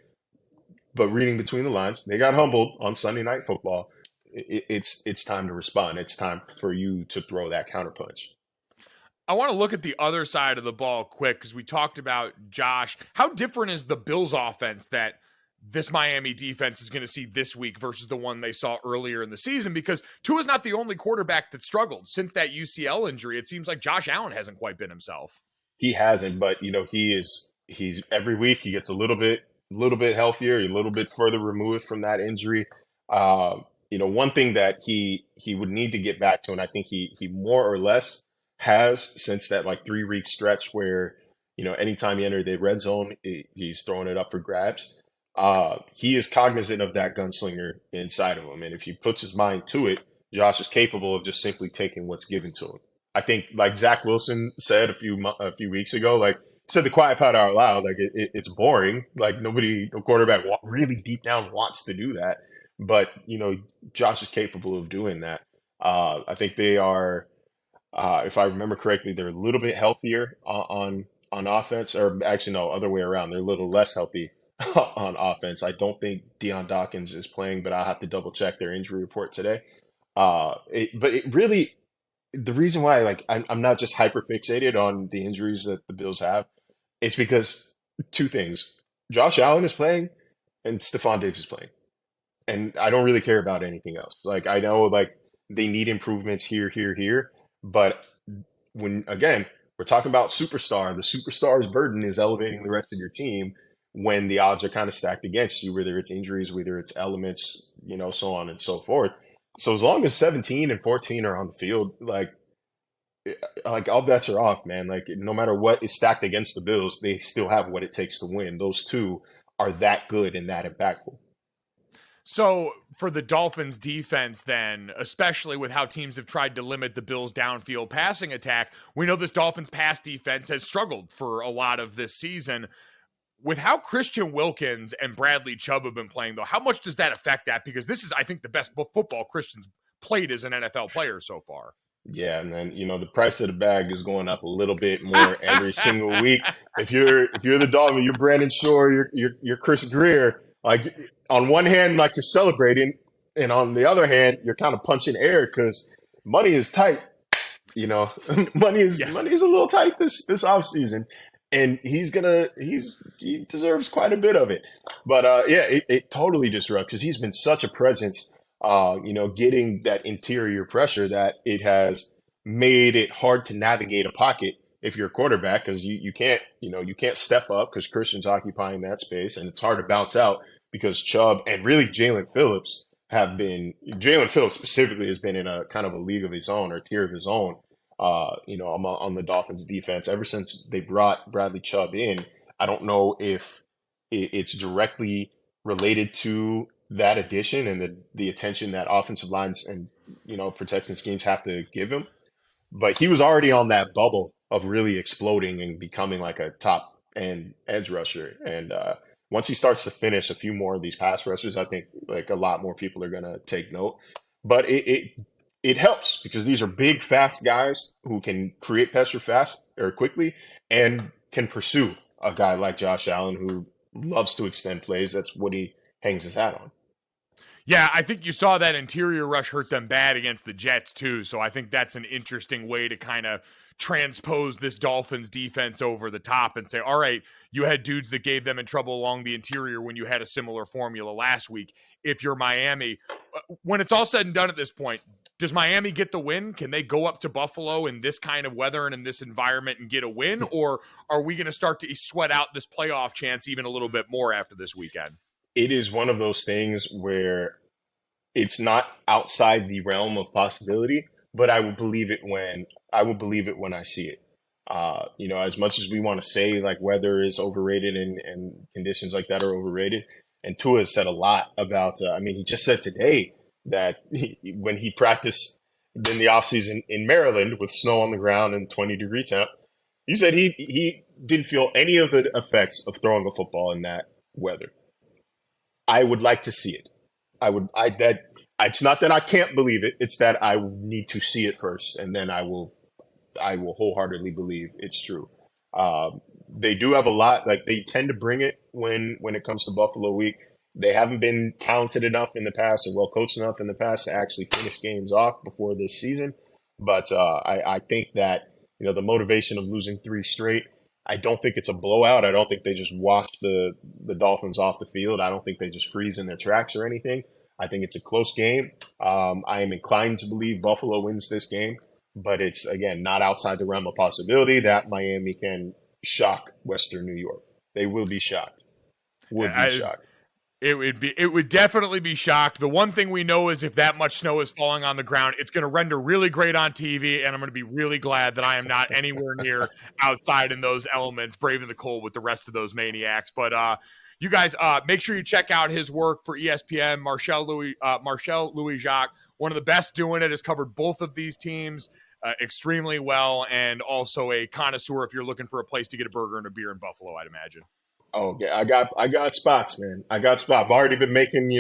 but reading between the lines, they got humbled on Sunday Night Football. It's time to respond. It's time for you to throw that counterpunch. I want to look at the other side of the ball quick because we talked about Josh. How different is the Bills offense that this Miami defense is going to see this week versus the one they saw earlier in the season? Because Tua's not the only quarterback that struggled. Since that UCL injury, it seems like Josh Allen hasn't quite been himself. He hasn't, but he's every week he gets a little bit healthier, a little bit further removed from that injury. One thing that he would need to get back to, and I think he more or less has since that 3-week stretch where, anytime he entered the red zone, he's throwing it up for grabs. He is cognizant of that gunslinger inside of him. And if he puts his mind to it, Josh is capable of just simply taking what's given to him. I think, like Zach Wilson said a few weeks ago, said the quiet part out loud, it's boring. Like, no quarterback really deep down wants to do that. But, Josh is capable of doing that. I think they are If I remember correctly, they're a little bit healthier on offense, or actually no, other way around. They're a little less healthy on offense. I don't think Deion Dawkins is playing, but I'll have to double check their injury report today. But it really, the reason why I'm not just hyper fixated on the injuries that the Bills have, it's because two things: Josh Allen is playing, and Stephon Diggs is playing, and I don't really care about anything else. Like I know they need improvements here, but when again we're talking about superstar, the superstar's burden is elevating the rest of your team when the odds are kind of stacked against you, whether it's injuries, whether it's elements, so on and so forth. So as long as 17 and 14 are on the field, like all bets are off, man. Like no matter what is stacked against the Bills, they still have what it takes to win. Those two are that good and that impactful. So for the Dolphins defense then, especially with how teams have tried to limit the Bills' downfield passing attack, we know this Dolphins pass defense has struggled for a lot of this season. With how Christian Wilkins and Bradley Chubb have been playing, though, how much does that affect that? Because this is, I think, the best football Christian's played as an NFL player so far. Yeah, and then the price of the bag is going up a little bit more every single week. If you're the Dolphin, you're Brandon Shore, you're Chris Greer. Like on one hand, like you're celebrating, and on the other hand, you're kind of punching air because money is tight. Money is a little tight this offseason. And he deserves quite a bit of it. But it totally disrupts because he's been such a presence, getting that interior pressure that it has made it hard to navigate a pocket if you're a quarterback because you can't step up because Christian's occupying that space, and it's hard to bounce out because Chubb and really Jalen Phillips specifically has been in a kind of a league of his own or tier of his own. On the Dolphins defense ever since they brought Bradley Chubb in. I don't know if it's directly related to that addition and the attention that offensive lines and, protection schemes have to give him. But he was already on that bubble of really exploding and becoming like a top end edge rusher. And once he starts to finish a few more of these pass rushers, I think like a lot more people are going to take note. But it helps because these are big, fast guys who can create pressure fast or quickly and can pursue a guy like Josh Allen who loves to extend plays. That's what he hangs his hat on. Yeah, I think you saw that interior rush hurt them bad against the Jets too. So I think that's an interesting way to kind of transpose this Dolphins defense over the top and say, all right, you had dudes that gave them in trouble along the interior when you had a similar formula last week. If you're Miami, when it's all said and done at this point, does Miami get the win? Can they go up to Buffalo in this kind of weather and in this environment and get a win? Or are we going to start to sweat out this playoff chance even a little bit more after this weekend? It is one of those things where it's not outside the realm of possibility, but I will believe it when I see it. As much as we want to say like weather is overrated and conditions like that are overrated, and Tua has said a lot about, he just said today that when he practiced in the offseason in Maryland with snow on the ground and 20-degree temp, he said he didn't feel any of the effects of throwing a football in that weather. I would like to see it. It's not that I can't believe it. It's that I need to see it first, and then I will wholeheartedly believe it's true. They do have a lot, like they tend to bring it when it comes to Buffalo week. They haven't been talented enough in the past or well coached enough in the past to actually finish games off before this season. But I think that, the motivation of losing 3 straight, I don't think it's a blowout. I don't think they just wash the Dolphins off the field. I don't think they just freeze in their tracks or anything. I think it's a close game. I am inclined to believe Buffalo wins this game, but it's, again, not outside the realm of possibility that Miami can shock Western New York. They will be shocked. Shocked. It would definitely be shocked. The one thing we know is if that much snow is falling on the ground, it's going to render really great on TV, and I'm going to be really glad that I am not anywhere near outside in those elements, braving the cold with the rest of those maniacs. But you guys, make sure you check out his work for ESPN. Marcel Louis-Jacques, one of the best doing it, has covered both of these teams extremely well, and also a connoisseur if you're looking for a place to get a burger and a beer in Buffalo, I'd imagine. Oh, yeah, I got spots, man. I got spots. I've already been making,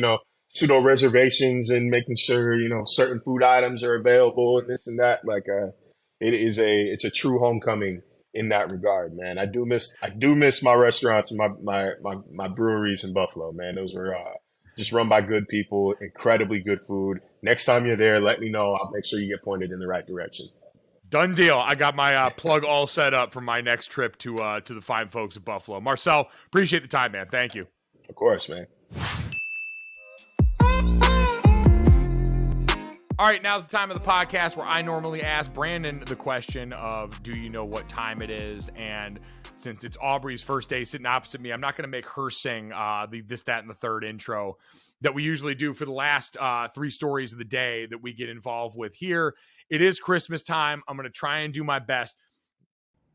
pseudo reservations and making sure, certain food items are available and this and that. Like, it's a true homecoming in that regard, man. I do miss my restaurants and my breweries in Buffalo, man. Those were just run by good people, incredibly good food. Next time you're there, let me know. I'll make sure you get pointed in the right direction. Done deal. I got my plug all set up for my next trip to the fine folks of Buffalo. Marcel, appreciate the time, man. Thank you. Of course, man. All right, now's the time of the podcast where I normally ask Brandon the question of, do you know what time it is? And since it's Aubrey's first day sitting opposite me, I'm not going to make her sing the this, that, and the third intro that we usually do for the last 3 stories of the day that we get involved with here. It is Christmas time. I'm going to try and do my best.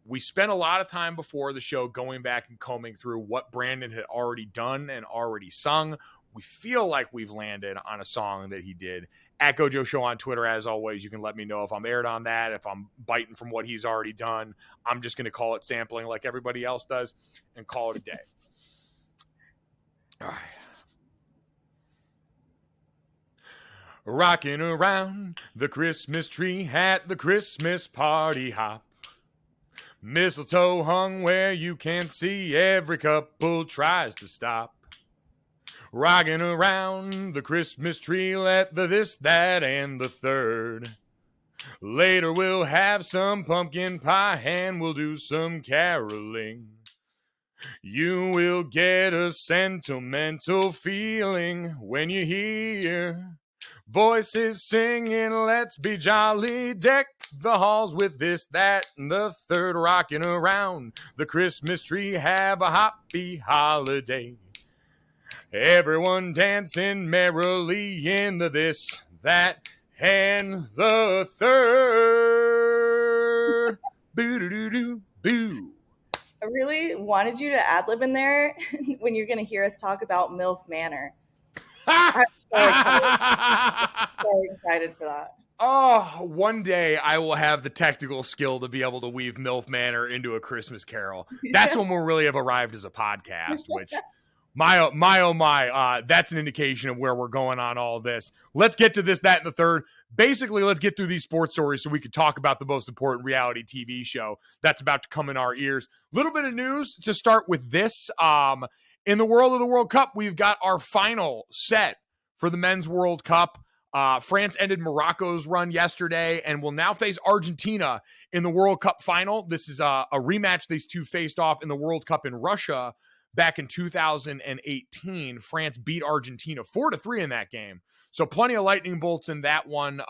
We spent a lot of time before the show going back and combing through what Brandon had already done and already sung. We feel like we've landed on a song that he did. At Gojo Show on Twitter, as always, you can let me know if I'm aired on that, if I'm biting from what he's already done. I'm just going to call it sampling like everybody else does and call it a day. All right. Rocking around the Christmas tree at the Christmas party hop. Mistletoe hung where you can see, every couple tries to stop. Rocking around the Christmas tree, let the this, that, and the third. Later we'll have some pumpkin pie and we'll do some caroling. You will get a sentimental feeling when you hear voices singing, let's be jolly, deck the halls with this, that, and the third. Rocking around the Christmas tree, have a happy holiday. Everyone dancing merrily in the this, that, and the third. Boo-doo-doo-doo-boo. I really wanted you to ad-lib in there when you're going to hear us talk about MILF Manor. I'm so excited for that. Oh, one day I will have the technical skill to be able to weave MILF Manor into a Christmas carol. That's when we'll really have arrived as a podcast, which... My, that's an indication of where we're going on all this. Let's get to this, that, and the third. Basically, let's get through these sports stories so we could talk about the most important reality TV show that's about to come in our ears. Little bit of news to start with this. In the world of the World Cup, we've got our final set for the Men's World Cup. France ended Morocco's run yesterday and will now face Argentina in the World Cup final. This is a rematch these two faced off in the World Cup in Russia back in 2018. France beat Argentina 4-3 in that game. So plenty of lightning bolts in that one.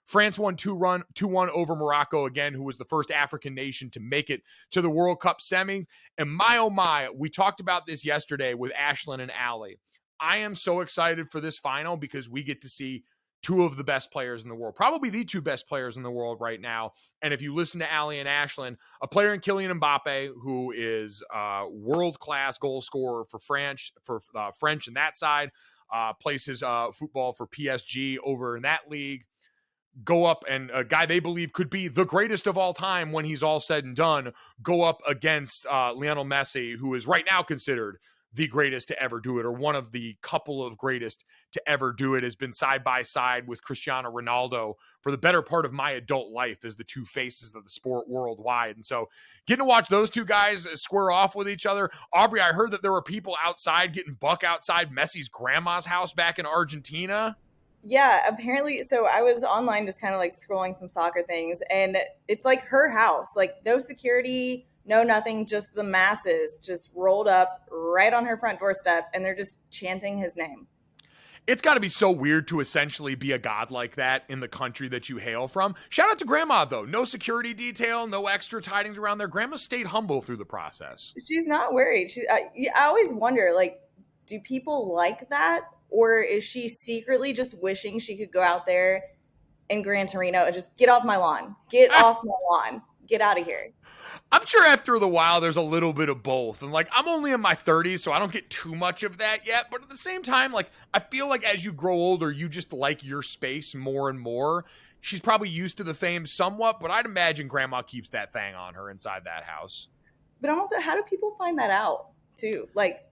France won 2-1 over Morocco again, who was the first African nation to make it to the World Cup semis. And my, oh my, we talked about this yesterday with Ashlyn and Allie. I am so excited for this final because we get to see 2 of the best players in the world, probably the 2 best players in the world right now. And if you listen to Allie and Ashlyn, a player in Kylian Mbappe, who is a world-class goal scorer for French in that side, plays his football for PSG over in that league, go up, and a guy they believe could be the greatest of all time when he's all said and done, go up against Lionel Messi, who is right now considered the greatest to ever do it, or one of the couple of greatest to ever do it, has been side by side with Cristiano Ronaldo for the better part of my adult life as the 2 faces of the sport worldwide. And so getting to watch those 2 guys square off with each other. Aubrey, I heard that there were people outside getting buck outside Messi's grandma's house back in Argentina. Yeah, apparently. So I was online just kind of like scrolling some soccer things, and it's like her house, like no security, no nothing, just the masses just rolled up right on her front doorstep, and they're just chanting his name. It's got to be so weird to essentially be a god like that in the country that you hail from. Shout out to Grandma, though. No security detail, no extra tidings around there. Grandma stayed humble through the process. She's not worried. I always wonder, like, do people like that? Or is she secretly just wishing she could go out there in Gran Torino and just get off my lawn? Get off my lawn. Get out of here. I'm sure after the while, there's a little bit of both. And like, I'm only in my 30s, so I don't get too much of that yet. But at the same time, like, I feel like as you grow older, you just like your space more and more. She's probably used to the fame somewhat, but I'd imagine Grandma keeps that thing on her inside that house. But also, how do people find that out too? Like,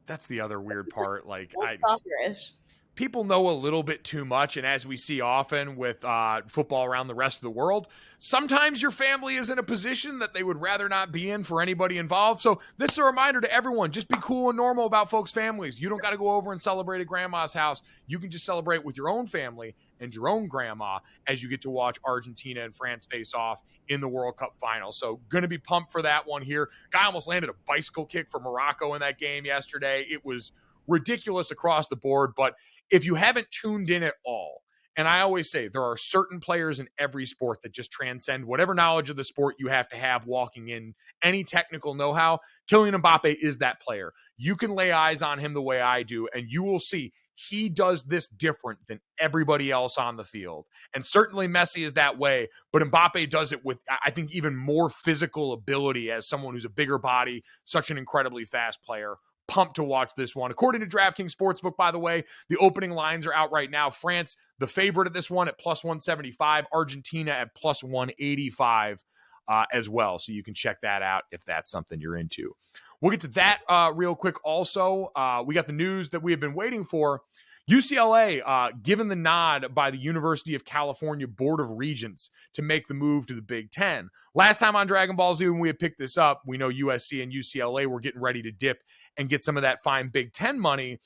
that's the other weird part. Like, stalkerish. people know a little bit too much. And as we see often with football around the rest of the world, sometimes your family is in a position that they would rather not be in for anybody involved. So this is a reminder to everyone, just be cool and normal about folks' families. You don't got to go over and celebrate at grandma's house. You can just celebrate with your own family and your own grandma as you get to watch Argentina and France face off in the World Cup final. So going to be pumped for that one here. Guy almost landed a bicycle kick for Morocco in that game yesterday. It was ridiculous across the board. But if you haven't tuned in at all, and I always say there are certain players in every sport that just transcend whatever knowledge of the sport you have to have walking in any technical know-how. Kylian Mbappe is that player. You can lay eyes on him the way I do, and you will see he does this different than everybody else on the field. And certainly Messi is that way, but Mbappe does it with, I think, even more physical ability as someone who's a bigger body, such an incredibly fast player. Pumped to watch this one. According to DraftKings Sportsbook, by the way, the opening lines are out right now. France, the favorite of this one at plus 175. Argentina at plus 185 as well. So you can check that out if that's something you're into. We'll get to that real quick also. We got the news that we have been waiting for. UCLA given the nod by the University of California Board of Regents to make the move to the Big Ten. Last time on Dragon Ball Z, when we had picked this up, we know USC and UCLA were getting ready to dip and get some of that fine Big Ten money.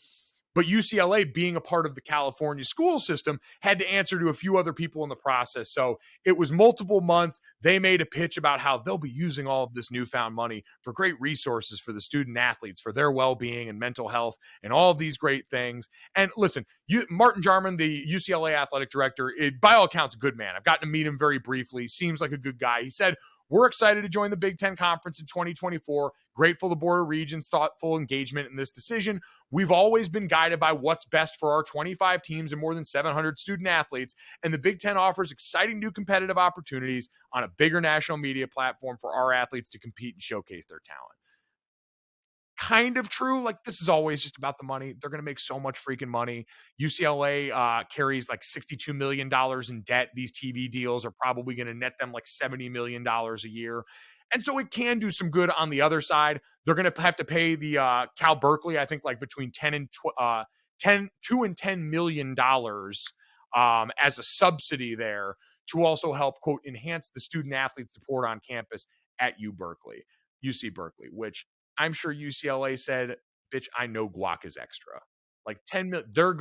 But UCLA, being a part of the California school system, had to answer to a few other people in the process. So it was multiple months. They made a pitch about how they'll be using all of this newfound money for great resources for the student athletes, for their well-being and mental health and all of these great things. And listen, Martin Jarman, the UCLA athletic director, by all accounts, a good man. I've gotten to meet him very briefly. Seems like a good guy. He said, we're excited to join the Big Ten Conference in 2024. Grateful the Board of Regents' thoughtful engagement in this decision. We've always been guided by what's best for our 25 teams and more than 700 student athletes, and the Big Ten offers exciting new competitive opportunities on a bigger national media platform for our athletes to compete and showcase their talent. Kind of true. Like, this is always just about the money. They're going to make so much freaking money. UCLA carries like $62 million in debt. These TV deals are probably going to net them like $70 million a year. And so it can do some good on the other side. They're going to have to pay the Cal Berkeley, I think, like between $2 and $10 million as a subsidy there to also help, quote, enhance the student athlete support on campus at UC Berkeley, which I'm sure UCLA said, bitch, I know guac is extra. Like 10 million, they're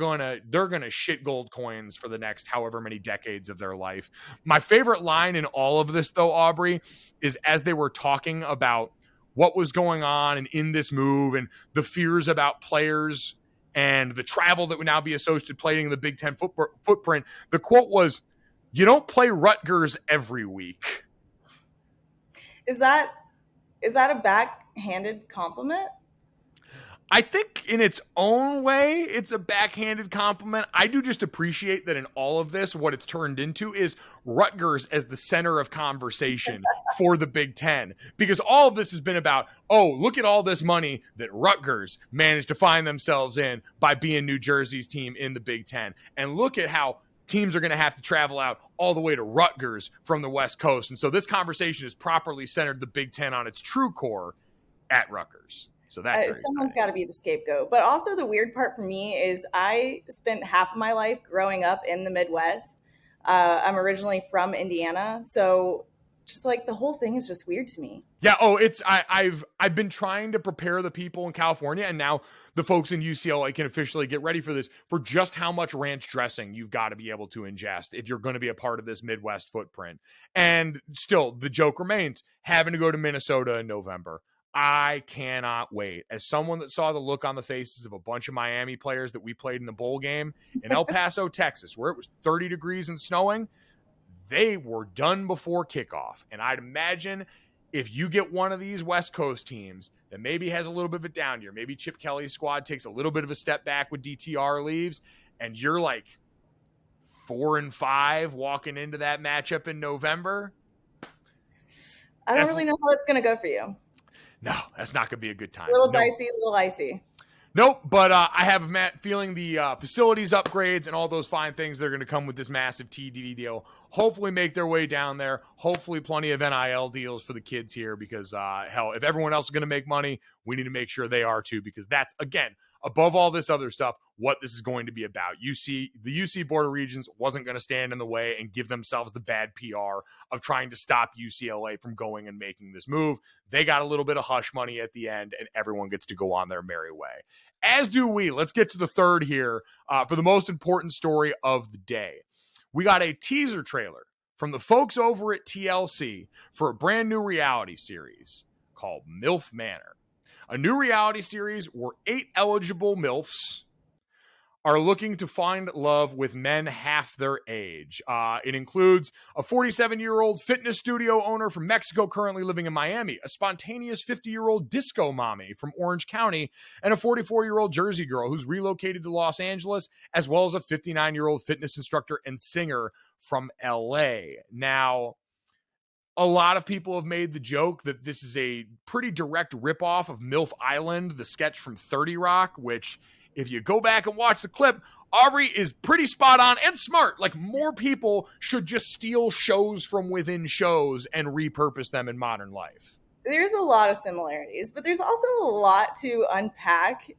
gonna shit gold coins for the next however many decades of their life. My favorite line in all of this, though, Aubrey, is as they were talking about what was going on and in this move and the fears about players and the travel that would now be associated playing in the Big Ten footprint. The quote was, "You don't play Rutgers every week." Is that a backhanded compliment? I think in its own way, it's a backhanded compliment. I do just appreciate that in all of this, what it's turned into is Rutgers as the center of conversation for the Big Ten. Because all of this has been about, oh, look at all this money that Rutgers managed to find themselves in by being New Jersey's team in the Big Ten. And look at how teams are going to have to travel out all the way to Rutgers from the West Coast. And so this conversation has properly centered the Big Ten on its true core at Rutgers. So that's someone's got to be the scapegoat. But also the weird part for me is I spent half of my life growing up in the Midwest. I'm originally from Indiana. So just like the whole thing is just weird to me. Yeah. Oh, I've been trying to prepare the people in California, and now the folks in UCLA can officially get ready for this, for just how much ranch dressing you've got to be able to ingest if you're going to be a part of this Midwest footprint. And still, the joke remains, having to go to Minnesota in November. I cannot wait. As someone that saw the look on the faces of a bunch of Miami players that we played in the bowl game in El Paso, Texas, where it was 30 degrees and snowing, they were done before kickoff. And I'd imagine if you get one of these West Coast teams that maybe has a little bit of a down year, maybe Chip Kelly's squad takes a little bit of a step back with DTR leaves, and you're like 4-5 walking into that matchup in November. I don't really know how it's going to go for you. No, that's not going to be a good time. A little dicey, a little icy. Nope, but I have a feeling the facilities upgrades and all those fine things that are going to come with this massive TV deal hopefully make their way down there. Hopefully plenty of NIL deals for the kids here because, hell, if everyone else is going to make money, we need to make sure they are too, because that's, again, above all this other stuff, what this is going to be about. The UC Board of Regents wasn't going to stand in the way and give themselves the bad PR of trying to stop UCLA from going and making this move. They got a little bit of hush money at the end, and everyone gets to go on their merry way. As do we. Let's get to the third here for the most important story of the day. We got a teaser trailer from the folks over at TLC for a brand new reality series called MILF Manor. A new reality series where 8 eligible MILFs are looking to find love with men half their age. It includes a 47-year-old fitness studio owner from Mexico currently living in Miami, a spontaneous 50-year-old disco mommy from Orange County, and a 44-year-old Jersey girl who's relocated to Los Angeles, as well as a 59-year-old fitness instructor and singer from LA. Now, a lot of people have made the joke that this is a pretty direct ripoff of MILF Island, the sketch from 30 Rock, which, if you go back and watch the clip, Aubrey is pretty spot on and smart. Like, more people should just steal shows from within shows and repurpose them in modern life. There's a lot of similarities, but there's also a lot to unpack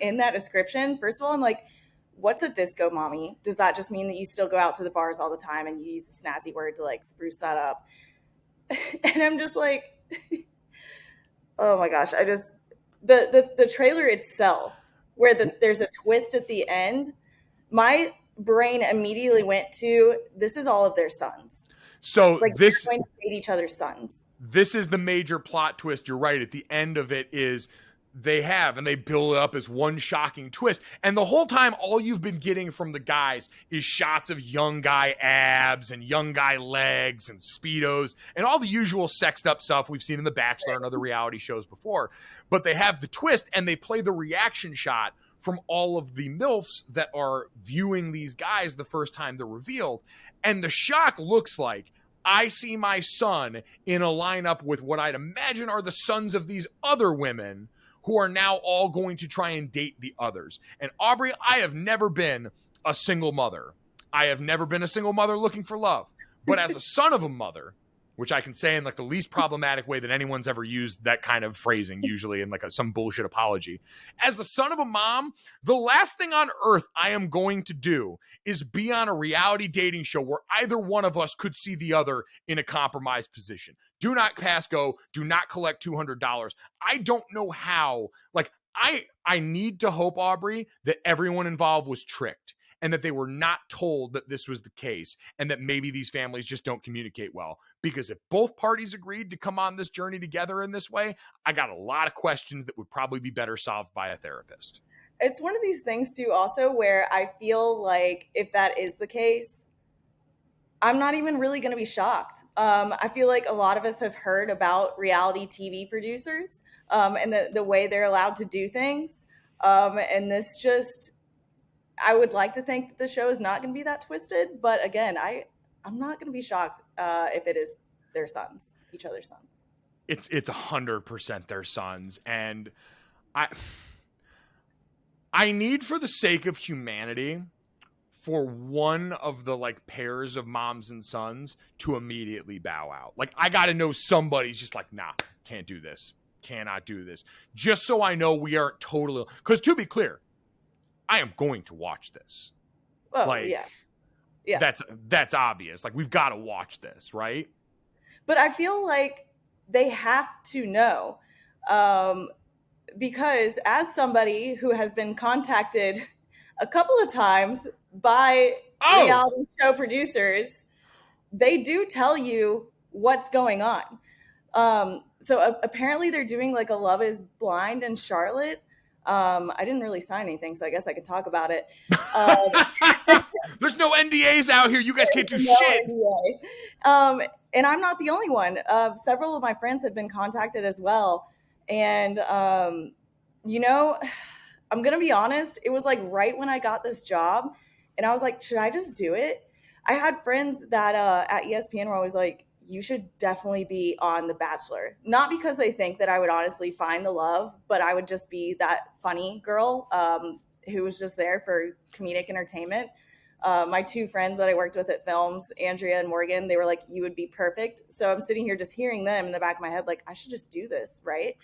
in that description. First of all, I'm like, what's a disco mommy? Does that just mean that you still go out to the bars all the time and you use a snazzy word to like spruce that up? And I'm just like, oh my gosh, the trailer itself, where there's a twist at the end, my brain immediately went to, this is all of their sons. So like, they're going to date each other's sons. This is the major plot twist. You're right. At the end of it is they build it up as one shocking twist. And the whole time, all you've been getting from the guys is shots of young guy abs and young guy legs and Speedos and all the usual sexed up stuff we've seen in The Bachelor and other reality shows before. But they have the twist and they play the reaction shot from all of the MILFs that are viewing these guys the first time they're revealed. And the shock looks like, I see my son in a lineup with what I'd imagine are the sons of these other women who are now all going to try and date the others. And Aubrey, I have never been a single mother. I have never been a single mother looking for love. But as a son of a mother, which I can say in like the least problematic way that anyone's ever used that kind of phrasing, usually in like some bullshit apology. As the son of a mom, the last thing on earth I am going to do is be on a reality dating show where either one of us could see the other in a compromised position. Do not pass go. Do not collect $200. I don't know how. Like, I need to hope, Aubrey, that everyone involved was tricked and that they were not told that this was the case and that maybe these families just don't communicate well. Because if both parties agreed to come on this journey together in this way, I got a lot of questions that would probably be better solved by a therapist. It's one of these things, too, also, where I feel like if that is the case, I'm not even really going to be shocked. I feel like a lot of us have heard about reality TV producers and the way they're allowed to do things. And this just, I would like to think that the show is not going to be that twisted. But again, I'm not going to be shocked if it is their sons, each other's sons. It's 100% their sons. And I need, for the sake of humanity, for one of the like pairs of moms and sons to immediately bow out. Like, I got to know somebody's just like, nah, can't do this. Cannot do this. Just so I know we aren't totally, because to be clear, I am going to watch this. Well, like, yeah. That's obvious. Like, we've got to watch this, right? But I feel like they have to know, because as somebody who has been contacted a couple of times by reality show producers, they do tell you what's going on. So apparently they're doing like a Love is Blind in Charlotte. I didn't really sign anything, so I guess I could talk about it. There's no NDAs out here. You guys can't do shit. And I'm not the only one. Several of my friends have been contacted as well. And, you know, I'm going to be honest. It was like right when I got this job and I was like, should I just do it? I had friends that at ESPN were always like, you should definitely be on The Bachelor. Not because they think that I would honestly find the love, but I would just be that funny girl who was just there for comedic entertainment. My two friends that I worked with at Films, Andrea and Morgan, they were like, you would be perfect. So I'm sitting here just hearing them in the back of my head, like, I should just do this, right?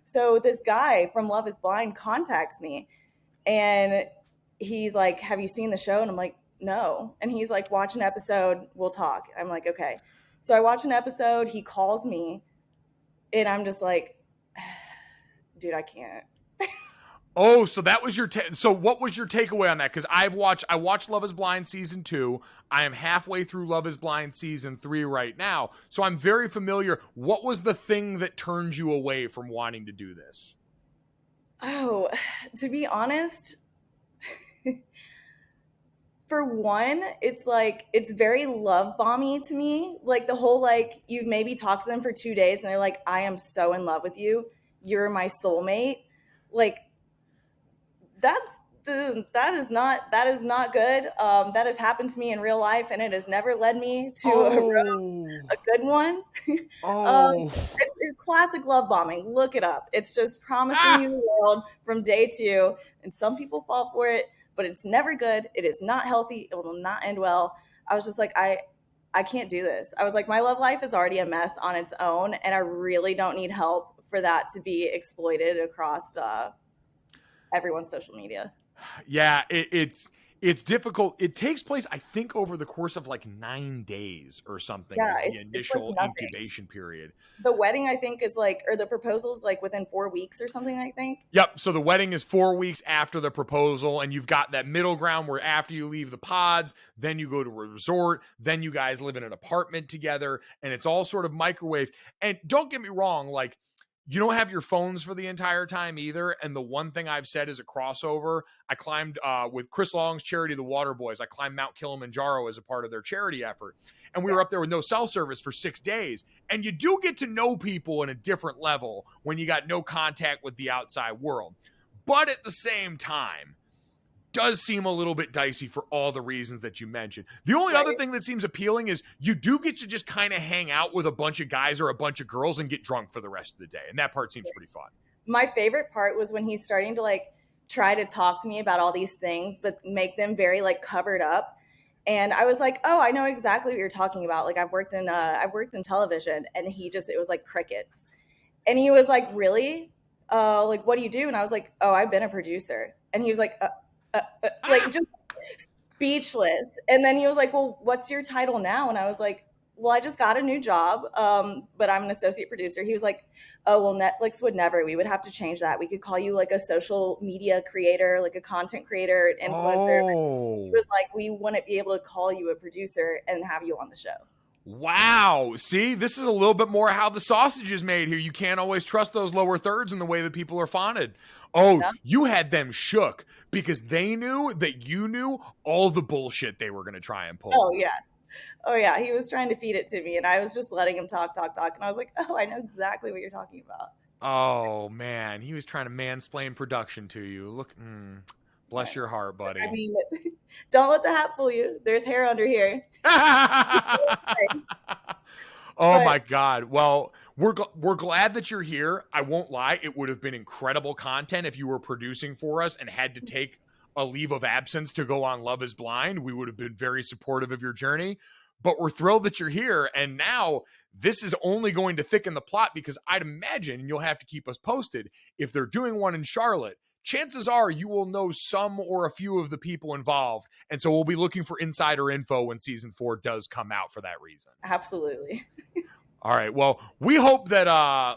So this guy from Love is Blind contacts me. And he's like, have you seen the show? And I'm like, no. And he's like, watch an episode, we'll talk. I'm like, okay. So I watch an episode, he calls me, and I'm just like, dude, I can't. Oh, so that was your so what was your takeaway on that? Because I watched Love is Blind season 2. I am halfway through Love is Blind season 3 right now, so I'm very familiar. What was the thing that turned you away from wanting to do this? Oh, to be honest, for one, it's like, it's very love bomby to me. Like the whole, like, you've maybe talked to them for 2 days and they're like, I am so in love with you. You're my soulmate. Like, that is not good. That has happened to me in real life, and it has never led me to a good one. It's classic love bombing. Look it up. It's just promising you the world from day 2, and some people fall for it, but it's never good. It is not healthy. It will not end well. I was just like, I can't do this. I was like, my love life is already a mess on its own, and I really don't need help for that to be exploited across everyone's social media. Yeah, it's difficult. It takes place, I think, over the course of like 9 days or something. Yeah, is the initial like incubation period. The wedding, I think, is like, or the proposal is like within 4 weeks or something, I think. Yep. So the wedding is 4 weeks after the proposal, and you've got that middle ground where after you leave the pods, then you go to a resort, then you guys live in an apartment together, and it's all sort of microwaved. And don't get me wrong, like, you don't have your phones for the entire time either. And the one thing I've said is a crossover. I climbed with Chris Long's charity, the Water Boys. I climbed Mount Kilimanjaro as a part of their charity effort. And we were up there with no cell service for 6 days. And you do get to know people in a different level when you got no contact with the outside world. But at the same time, does seem a little bit dicey for all the reasons that you mentioned. The only other thing that seems appealing is you do get to just kind of hang out with a bunch of guys or a bunch of girls and get drunk for the rest of the day. And that part seems pretty fun. My favorite part was when he's starting to like try to talk to me about all these things, but make them very like covered up. And I was like, oh, I know exactly what you're talking about. Like I've worked in television, and it was like crickets. And he was like, really? Like, what do you do? And I was like, oh, I've been a producer. And he was like, like just speechless. And then he was like, well, what's your title now? And I was like, well, I just got a new job, but I'm an associate producer. He was like, oh, well, Netflix would never. We would have to change that. We could call you like a social media creator, like a content creator, influencer. Oh. He was like, we wouldn't be able to call you a producer and have you on the show. Wow. See, this is a little bit more how the sausage is made here. You can't always trust those lower thirds in the way that people are fonded. Oh, yeah. You had them shook because they knew that you knew all the bullshit they were going to try and pull. Oh, yeah. He was trying to feed it to me, and I was just letting him talk. And I was like, oh, I know exactly what you're talking about. Oh, man. He was trying to mansplain production to you. Look, bless your heart, buddy. I mean, don't let the hat fool you. There's hair under here. Oh my God. Well, we're glad that you're here. I won't lie. It would have been incredible content if you were producing for us and had to take a leave of absence to go on Love is Blind. We would have been very supportive of your journey, but we're thrilled that you're here. And now this is only going to thicken the plot, because I'd imagine, and you'll have to keep us posted, if they're doing one in Charlotte, chances are you will know some or a few of the people involved. And so we'll be looking for insider info when season 4 does come out for that reason. Absolutely. All right. Well, we hope that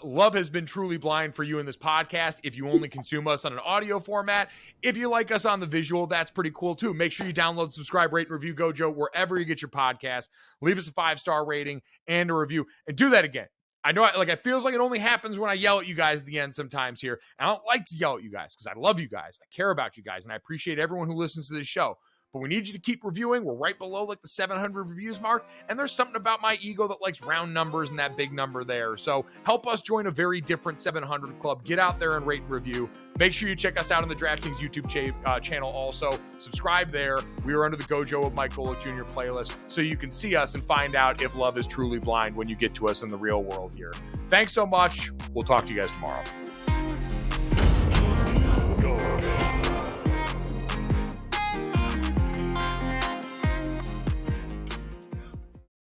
love has been truly blind for you in this podcast. If you only consume us on an audio format, if you like us on the visual, that's pretty cool too. Make sure you download, subscribe, rate, and review Gojo wherever you get your podcast. Leave us a 5-star rating and a review, and do that again. I know, it feels like it only happens when I yell at you guys at the end sometimes here. And I don't like to yell at you guys because I love you guys. I care about you guys, and I appreciate everyone who listens to this show. But we need you to keep reviewing. We're right below like the 700 reviews mark. And there's something about my ego that likes round numbers and that big number there. So help us join a very different 700 club. Get out there and rate and review. Make sure you check us out on the DraftKings YouTube channel also. Subscribe there. We are under the Gojo of Mike Golic Jr. playlist, so you can see us and find out if love is truly blind when you get to us in the real world here. Thanks so much. We'll talk to you guys tomorrow.